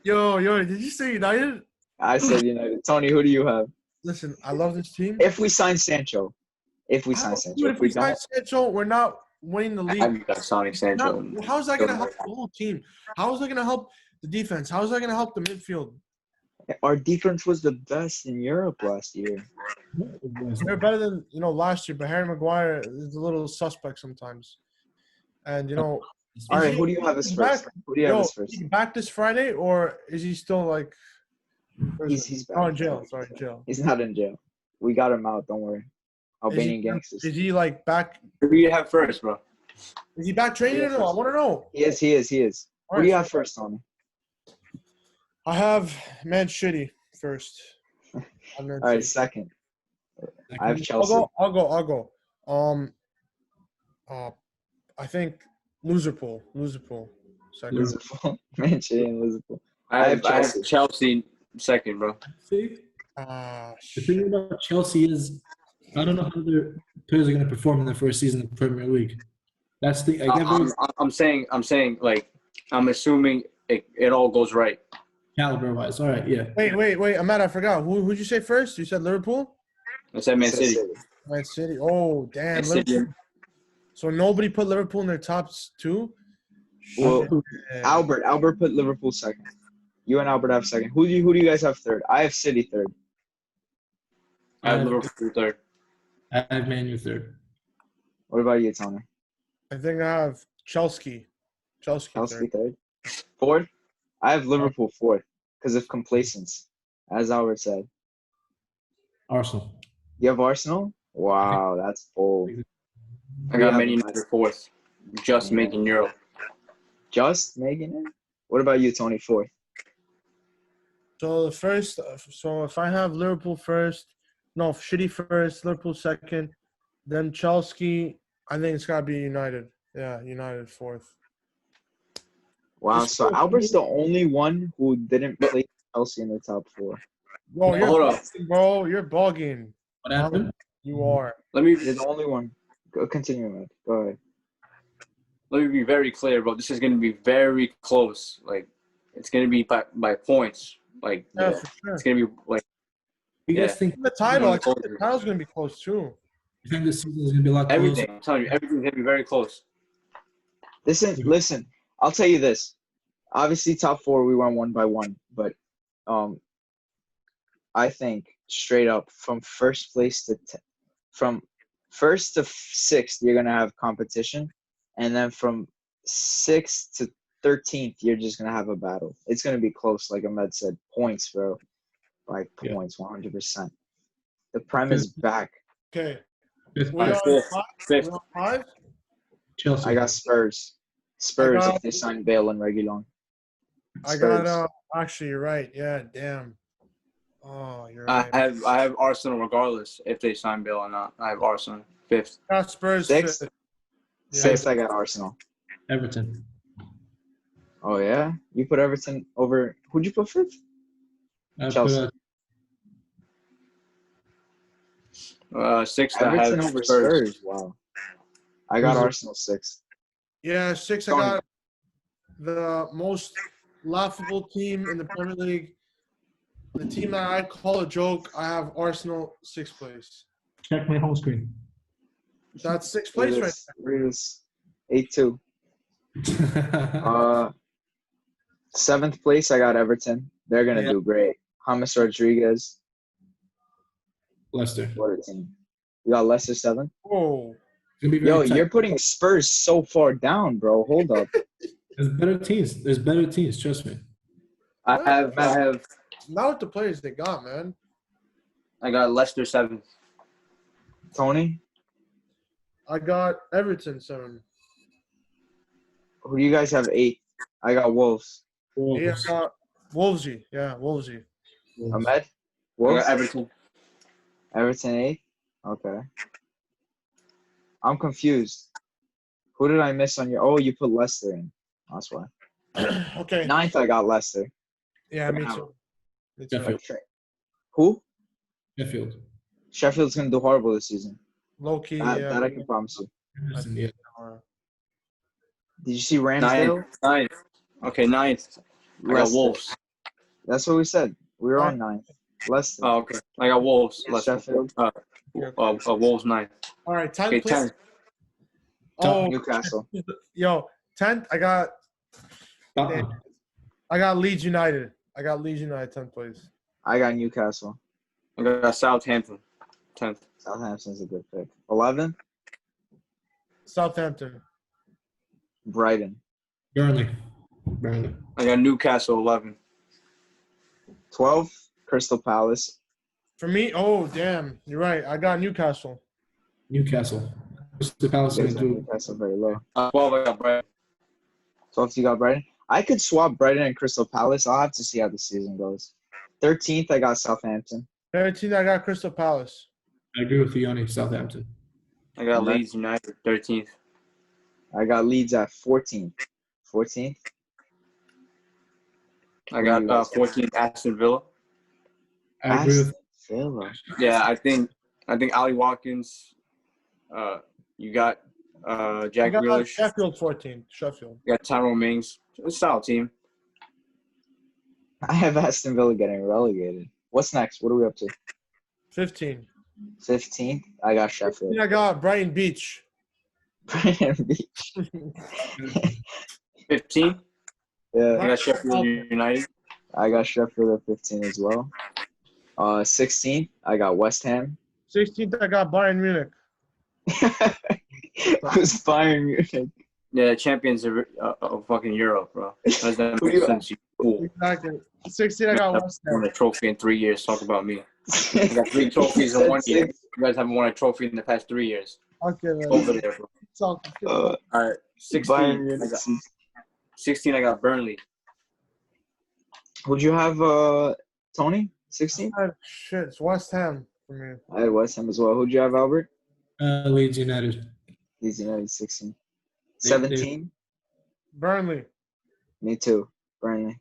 Yo, did you say United? I said United. Tony, who do you have? Listen, I love this team. If we sign Sancho. If we sign Sancho, we're not winning the league. I'm not signing Sancho. How is that going to help the whole team? How is that going to help the defense? How is that going to help the midfield? Our defense was the best in Europe last year. They're better than last year, but Harry Maguire is a little suspect sometimes. And all right, who do you have as first? Is he back this Friday, or is he still like? He's back. Oh, in jail. Sorry, jail. He's not in jail. We got him out. Don't worry. Albanian gangsters. Is he like back? Who do you have first, bro? Is he back training or no? I want to know. He is. Who do you have first, Tony? I have Man City first. All right, second. I have Chelsea. I'll go. I think Liverpool. Second. Liverpool. Man City and Liverpool. I have Chelsea second, bro. See? The thing about Chelsea is I don't know how their players are going to perform in their first season in the Premier League. That's the. I'm saying, like, I'm assuming it all goes right. Caliber-wise. All right, yeah. Wait, Ahmed, I forgot. Who'd you say first? You said Liverpool? I said Man City. Man City. Oh, damn. Liverpool. So nobody put Liverpool in their tops 2? Well, Albert put Liverpool second. You and Albert have second. Who do you guys have third? I have City third. I have Liverpool third. I have Man U third. What about you, Tony? I think I have Chelsea. Chelsea third. Fourth? I have Liverpool fourth because of complacence, as Albert said. Arsenal. You have Arsenal? Wow, that's bold. I got have Man United fourth, just Yeah. making Europe. Just making it? What about you, Tony? Fourth? So if I have Liverpool first, no, City first, Liverpool second, then Chelsea, I think it's got to be United. Yeah, United fourth. Wow, Just so for- Albert's the only one who didn't play Chelsea in the top 4. Bro, you're Hold up. bugging, bro. You're bugging. What happened? You are. Let me You're the only one. Go continue, man. Go ahead. be very clear, bro. This is gonna be very close. Like, it's gonna be by points. Like, Yeah, for sure. it's gonna be like You guys Yeah. think The title, I think the title's gonna be close too. you think this season is gonna be a lot closer? everything. I'm telling you, everything's gonna be very close. Listen. I'll tell you this. Obviously, top 4 we went one by one, but I think straight up from first place to from first to 6th you're gonna have competition, and then from 6th to 13th you're just gonna have a battle. It's gonna be close, like Ahmed said. Points, bro. Like Yeah. points, 100%. The Prem is back. Okay. Fifth, We are Fifth. five. Fifth. We're on 5. Chelsea. I got Spurs. Spurs got- if they sign Bale and Reguilon. I Spurs. got. Actually, you're right. Yeah. Damn. Oh, you're I right. have Arsenal regardless if they sign Bill or not. I have Arsenal fifth. Got Spurs 6th? fifth. Yeah. 6th I got Arsenal. Everton. Oh yeah? You put Everton over who'd you put 5th? I Chelsea. Sixth I Everton have over Spurs. Spurs. Wow. I got Who's it? Arsenal 6th. Yeah, 6. I Tony. got the most laughable team in the Premier League. The team that I call a joke. I have Arsenal 6th place. Check my home screen. That's 6th Look place at right this. Look at this. 8-2. 7th place I got Everton. They're gonna Yeah. do great. James Rodriguez. Leicester. What a team. You got Leicester 7th? Oh, It's gonna be very Yo, tight. you're putting Spurs so far down, bro. Hold up. There's better teams. There's better teams. Trust me. I have not with the players they got, man. I got Leicester 7th. Tony, I got Everton 7. who do you guys have 8? I got Wolves. Yeah, I got Wolvesy. Yeah, Wolvesy. Ahmed? I Wolves? got Everton. Everton 8? Okay. I'm confused. Who did I miss on your? Oh, you put Leicester in. That's why. Okay. 9th, I got Leicester. Yeah, me too. Me too. Sheffield. Who? Sheffield. Sheffield's gonna do horrible this season. Low key, That, yeah. that I can promise you. Yeah. Did you see Ramsdale? Ninth. Okay, ninth. I got Leicester. Wolves. That's what we said. We were on 9th. Leicester. Oh, okay. I got Wolves. Leicester. Sheffield. Wolves ninth. All right, 10th Okay, place. 10th. Oh, Newcastle. yo, 10th. I got Uh-uh. Leeds United. I got Leeds United 10th place. I got Newcastle. I got Southampton 10th. Southampton's a good pick. 11th, Southampton. Brighton. Burnley. I got Newcastle 11th. 12th, Crystal Palace. For me, oh damn, you're right. I got Newcastle. Newcastle. Crystal Palace There's gonna do. Newcastle very low. 12 I got Brighton. 12th, you got Brighton. I could swap Brighton and Crystal Palace. I'll have to see how the season goes. 13th, I got Southampton. 13th, I got Crystal Palace. I agree with you, Yanni. Southampton. I got Right. Leeds United 13th. I got Leeds at 14th. 14th, I got 14th Aston Villa. I agree with. Aston Villa. Yeah, I think Ali Watkins. You got Jack I got Grealish. Sheffield 14th. Sheffield. You got Tyrone Mings. It's a solid team. I have Aston Villa getting relegated. What's next? What are we up to? 15. 15th, I got Sheffield. I got Brighton Beach. Brighton Beach. 15th. Yeah, I got Sheffield United. I got Sheffield at 15 as well. 16th, I got West Ham. 16th, I got Bayern Munich. Who's Bayern Munich? Yeah, champions of fucking Europe, bro. Does that Who make you- sense? You fool. Exactly. 16th, I got West Won Ham. a trophy in 3 years. Talk about me. You got 3 trophies in 1 year. Six. You guys haven't won a trophy in the past 3 years. Okay, man. Over there, bro. So, All right, 16. Bayern Munich. 16, I got Burnley. Who'd you have, Tony? 16? shit, it's West Ham for me. I had West Ham as well. Who'd you have, Albert? Leeds United. Leeds United, 16. They- 17? Burnley. Me too. Burnley.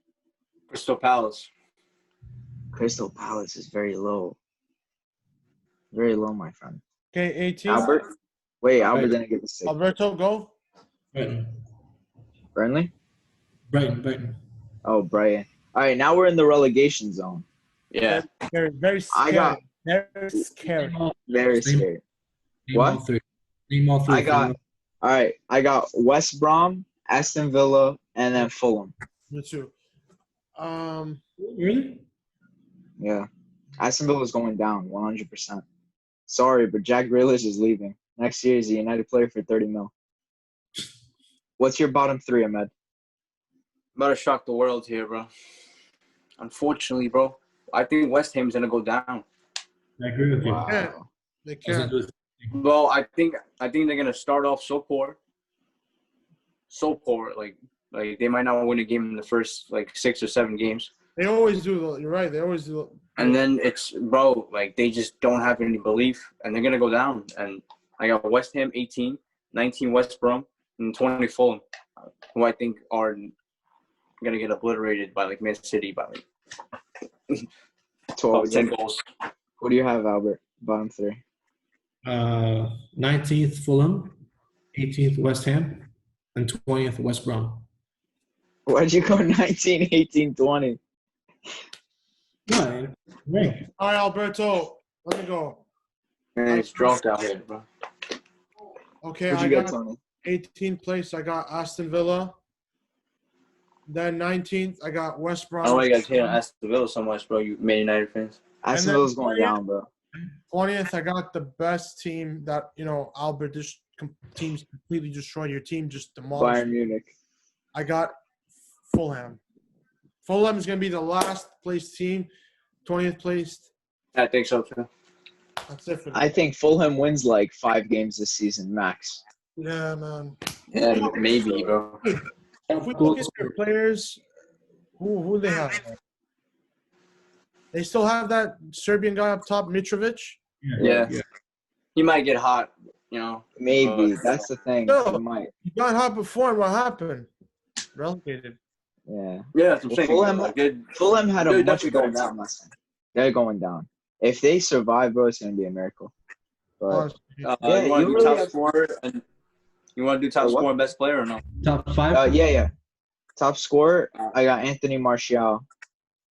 Crystal Palace. Crystal Palace is very low. Very low, my friend. Okay, 18. Albert? Wait, Albert Right. didn't get the 6. Alberto, go. Brighton. Burnley? Brighton. Oh, Brighton. All right, now we're in the relegation zone. Yeah. Very, very I scary. got- Very scary. Very scary. Name What? all 3. Name all 3. I got, all right, I got West Brom, Aston Villa, and then Fulham. Me too. Really? Yeah. Aston Villa's going down 100%. Sorry, but Jack Grealish is leaving. Next year he's a United player for 30 mil. What's your bottom 3, Ahmed? About to shock the world here, bro. Unfortunately, bro, I think West Ham's gonna go down. I agree with you. Wow. Yeah. They can't. Well, I think they're gonna start off so poor, like they might not win a game in the first like 6 or 7 games, They always do. Though. You're right. They always do. and then it's like they just don't have any belief, and they're gonna go down. And I got West Ham 18, 19 West Brom, and 20 Fulham, who I think are gonna get obliterated by like Man City by like 12. 10 goals. What do you have, Albert? Bottom 3. 19th Fulham, 18th West Ham, and 20th West Brom. Why'd you go 19, 18, 20? No, right. All right, Alberto. Let me go. Man, it's drunk out here, bro. Okay, What'd I you get, got Tony? 18th place. I got Aston Villa. Then 19th, I got West Brom. I don't know why you guys hate on Aston Villa so much, bro. You Man United fans. Aston then Villa's going 20th down, bro. 20th, I got the best team that, Albert, this team's completely destroyed. Your team just demolished. Bayern Munich. I got Fulham. Fulham is going to be the last place team, 20th placed. I think so too. That's it for me. I think Fulham wins like 5 games this season, max. Yeah, man. Yeah, maybe, bro. If we look at their players, who they have? They still have that Serbian guy up top, Mitrovic. Yeah. He might get hot, Maybe. That's the thing. No. He might. He got hot before, and what happened? Relegated. Yeah. Yeah, that's what I'm Well, saying. Fulham- Like, they're- Fulham had a They're much definitely better going down. team last time. They're going down. If they survive, bro, it's going to be a miracle. But Honestly. Yeah, you want to you do really top have- scorer and you want to do top What? scorer and best player or no? Top 5? yeah. Top scorer, I got Anthony Martial.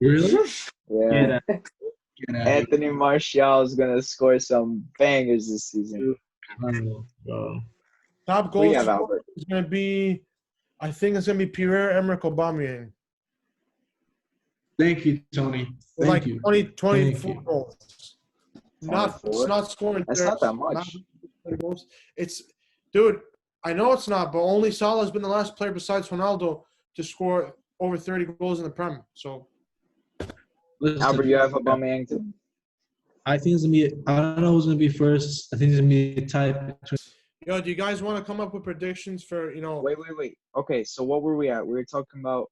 Really? Yeah. Get out. Anthony Martial is going to score some bangers this season. Top Who goal do you have, scorer Albert? is going to be, I think it's going to be Pierre-Emerick Aubameyang. Thank you, Tony. With Thank like you. 24 Thank you. goals. Not, 24? it's not scoring. That's not that much. 20 goals. Dude, I know it's not, but only Salah has been the last player besides Ronaldo to score over 30 goals in the Prem. So, Listen, Albert, you have Aubameyang too? I think it's gonna be. I don't know who's gonna be first. I think it's gonna be a tie between. do you guys want to come up with predictions for, Wait. Okay, so what were we at? We were talking about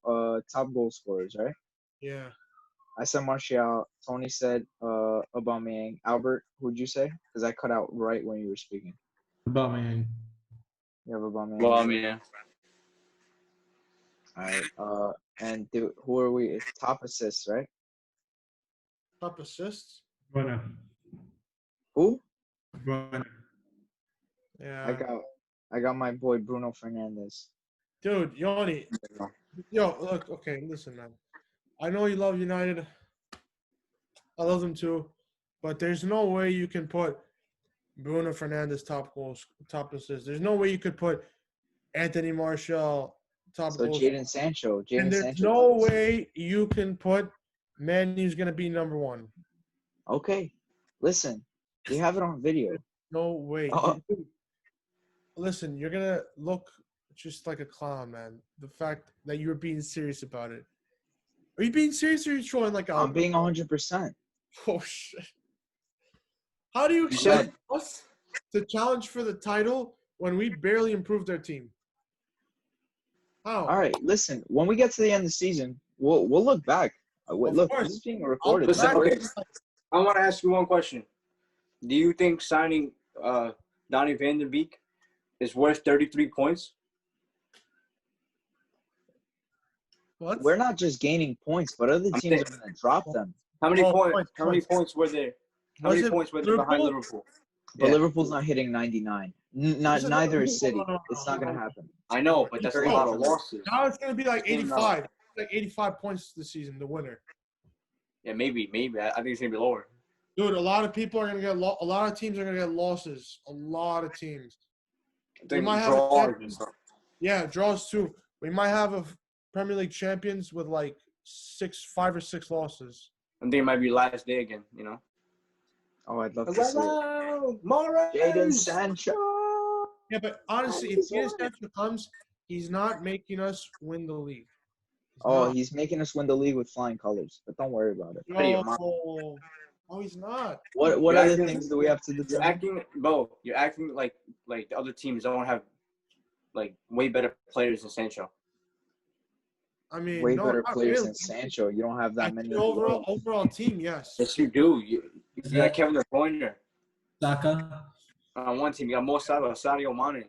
top goal scorers, right? yeah. I said Martial. Tony said Aubameyang. Albert, who'd you say? Because I cut out right when you were speaking. Aubameyang. You have Aubameyang. Well, I mean, yeah. All right. And who are we? It's top assists, right? Top assists? Bruyne. Who? Bruyne. Yeah. I got my boy Bruno Fernandes. Dude, Yoni. Yo, look, okay, listen, man. I know you love United. I love them too. But there's no way you can put Bruno Fernandes top assists. There's no way you could put Anthony Martial top So goals. Jadon Sancho. And there's Sancho. no way you can put Manu's going to be number 1. Okay. Listen, we have it on video. No way. Uh-uh. Dude, listen, you're going to look just like a clown, man. The fact that you're being serious about it. Are you being serious or are you trolling like I'm Albert? being 100%. Oh shit! How do you expect us to challenge for the title when we barely improved our team? How? All right, listen. When we get to the end of the season, we'll look back. Look, course. this is being recorded. Listen, Don't worry. okay. I want to ask you one question. Do you think signing Donnie Van de Beek is worth 33 points? What? We're not just gaining points, but other teams are going to drop them. How many points? points, How many points were there? How Was many it points were there behind Liverpool? But Yeah. Liverpool's not hitting 99. Neither is City. No. It's not going to happen. I know, but that's a lot of losses. Now it's gonna be like 85. Like 85 points this season, the winner. Yeah, maybe. I think it's gonna be lower. Dude, a lot of people are gonna get a lot of teams are gonna get losses. A lot of teams. I think might have a draws chance. and stuff. Yeah, draws too. We might have a Premier League champions with like 5 or 6 losses. I think it might be last day again. You know. Oh, I'd love to see it. Morris! Jadon Sancho. Yeah, but honestly, if Jadon Sancho comes, he's not making us win the league. He's making us win the league with flying colors, but don't worry about it. No, he's not. What other things do we have to do? You're acting like the other teams don't have like way better players than Sancho. I mean, Way no, better not players really. than Sancho. You don't have that I many. think overall team, yes. Yes, you do. You got Kevin De Bruyne. Saka. On one team, you got Mo Salah, Sadio Mane.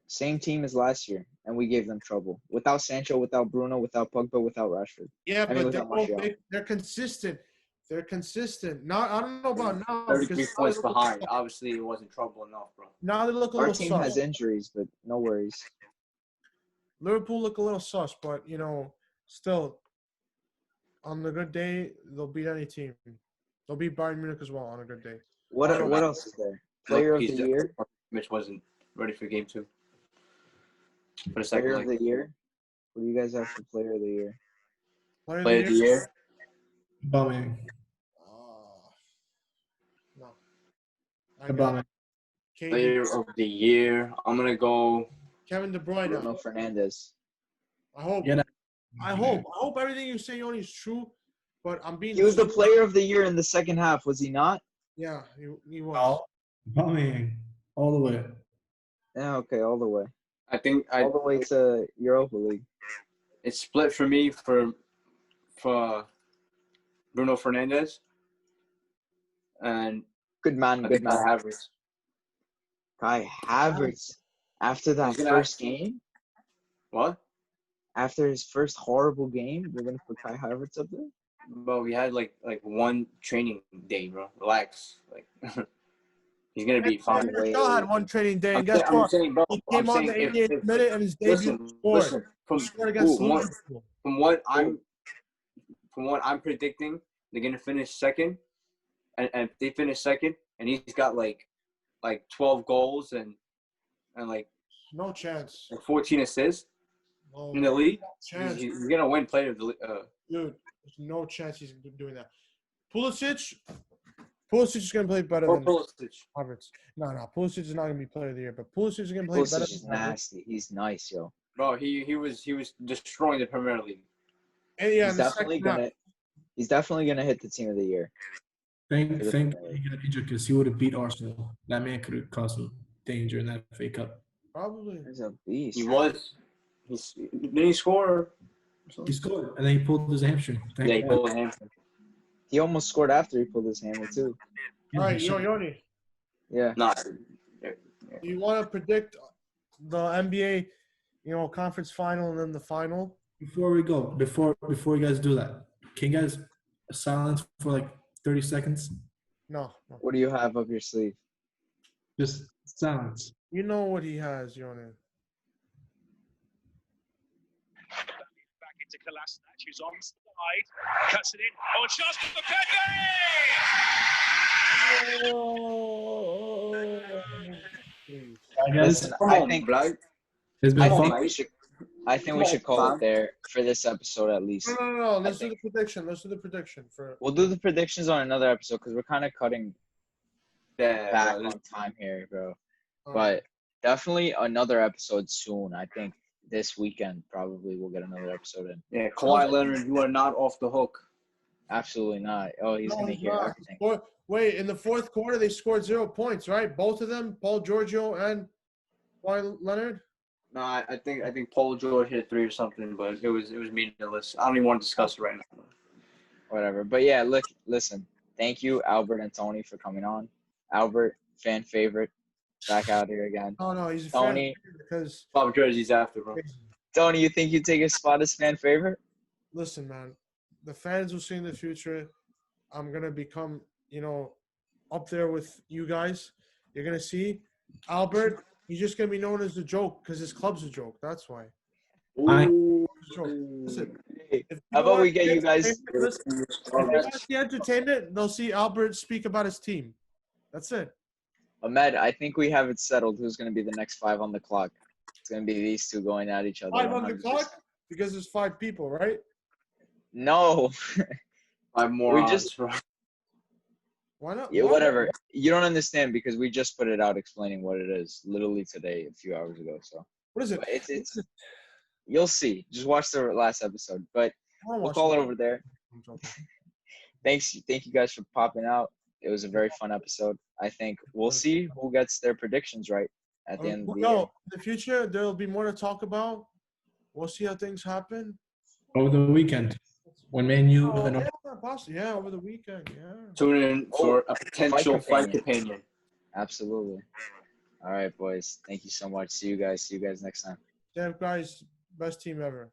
Same team as last year, and we gave them trouble. Without Sancho, without Bruno, without Pogba, without Rashford. Yeah, I mean, but they're consistent. They're consistent. Not, I don't know about now. 33 points behind. Obviously, it wasn't trouble enough, bro. Now they look a Our little team sus. has injuries, but no worries. Liverpool look a little sus, but still, on the good day, they'll beat any team. They'll beat Bayern Munich as well on a good day. What else is there? Player of the year. Mitch wasn't ready for game 2. For the Player second of the year. What do you guys have for player of the year? Player of the year. Aubameyang. No. Aubameyang. Player of the year. I'm gonna go. Kevin De Bruyne. Bruno Fernandes. I hope. Yeah, I hope everything you say, Yoni, is true. But I'm being. He was the player of the year in the second half, was he not? Yeah, he was. Oh, Aubameyang. All the way. Yeah, okay, all the way. I think All the way to Europa League. it's split for me for Bruno Fernandes and Good man, I good think Kai man. Havertz. Kai Havertz. After that first game, What? after his first horrible game, we're gonna put Kai Havertz up there. But we had like one training day, bro. Relax. Like he's gonna be fine. Shaw had one training day, and I'm guess saying- I'm what? saying, bro, He I'm came on saying the if- 88th minute and his debut scored. Listen, He scored against Liverpool. from what I'm predicting, they're gonna finish second, and if they finish second, and he's got like 12 goals and like No chance. 14 assists No in the league, chance. he's gonna win player of the league. Dude, there's no chance he's doing that. Pulisic is going to play better Or than Pulisic. Havertz. No, Pulisic is not going to be player of the year, but Pulisic is going to play better Pulisic is than Havertz. nasty. He's nice, yo. Bro, he was destroying the Premier League. And yeah, He's in the definitely second half. gonna. He's definitely gonna hit the team of the year. Thank he got injured because he would have beat Arsenal. That man could have caused some danger in that FA Cup. Probably. He's a beast. Didn't he score? He scored, and then he pulled his hamstring. Yeah, he pulled a hamstring. He almost scored after he pulled his hammer too. All right, Yoni, Yeah. Nah. do you want to predict the NBA, conference final and then the final? Before we go, before you guys do that, can you guys silence for like 30 seconds? No. What do you have up your sleeve? Just silence. You know what he has, Yoni. Back into Kolasinac, who's on side, cuts it in. Oh, chance for Pepe! Listen, I think we should call it there for this episode at least. No. Let's do the prediction. We'll do the predictions on another episode because we're kind of cutting back on time here, bro. But definitely another episode soon. I think this weekend probably we'll get another episode in. Yeah, Kawhi Leonard, you are not off the hook. Absolutely not. Oh, he's No, gonna he's hear not. everything. Wait, in the fourth quarter, they scored 0 points, right? Both of them, Paul Giorgio and Kawhi Leonard. No, I think Paul George hit 3 or something, but it was meaningless. I don't even want to discuss it right now. Whatever. But yeah, look, listen. Thank you, Albert and Tony, for coming on. Albert, fan favorite, back out here again. No, he's a Tony, fan because Bob jerseys after, bro. Tony, you think you take a spot as fan favorite? listen, man, the fans will see in the future. I'm gonna become, up there with you guys. You're gonna see Albert. He's just gonna be known as the joke because his club's a joke. That's why. Ooh. It's a joke. Listen, Hey, if how people about we want get you guys? listen, if they want the entertainment, they'll see Albert speak about his team. That's it. Ahmed, I think we have it settled. Who's going to be the next 5 on the clock? It's going to be these two going at each other. 5 on the 100%. clock because there's 5 people, right? No. 5 more We odds, just- bro. Why not? Yeah, Why? whatever. You don't understand because we just put it out explaining what it is literally today, a few hours ago. So What is it? but it's you'll see. Just watch the last episode. But we'll call it over there. Thank you guys for popping out. It was a very fun episode. I think we'll see who gets their predictions right at the end of the year. In the future, there will be more to talk about. We'll see how things happen. Over the weekend, when Man U and Yeah, over the weekend. Yeah. Tune in for a potential fight companion. Absolutely. All right, boys. Thank you so much. See you guys. See you guys next time. Damn, guys, best team ever.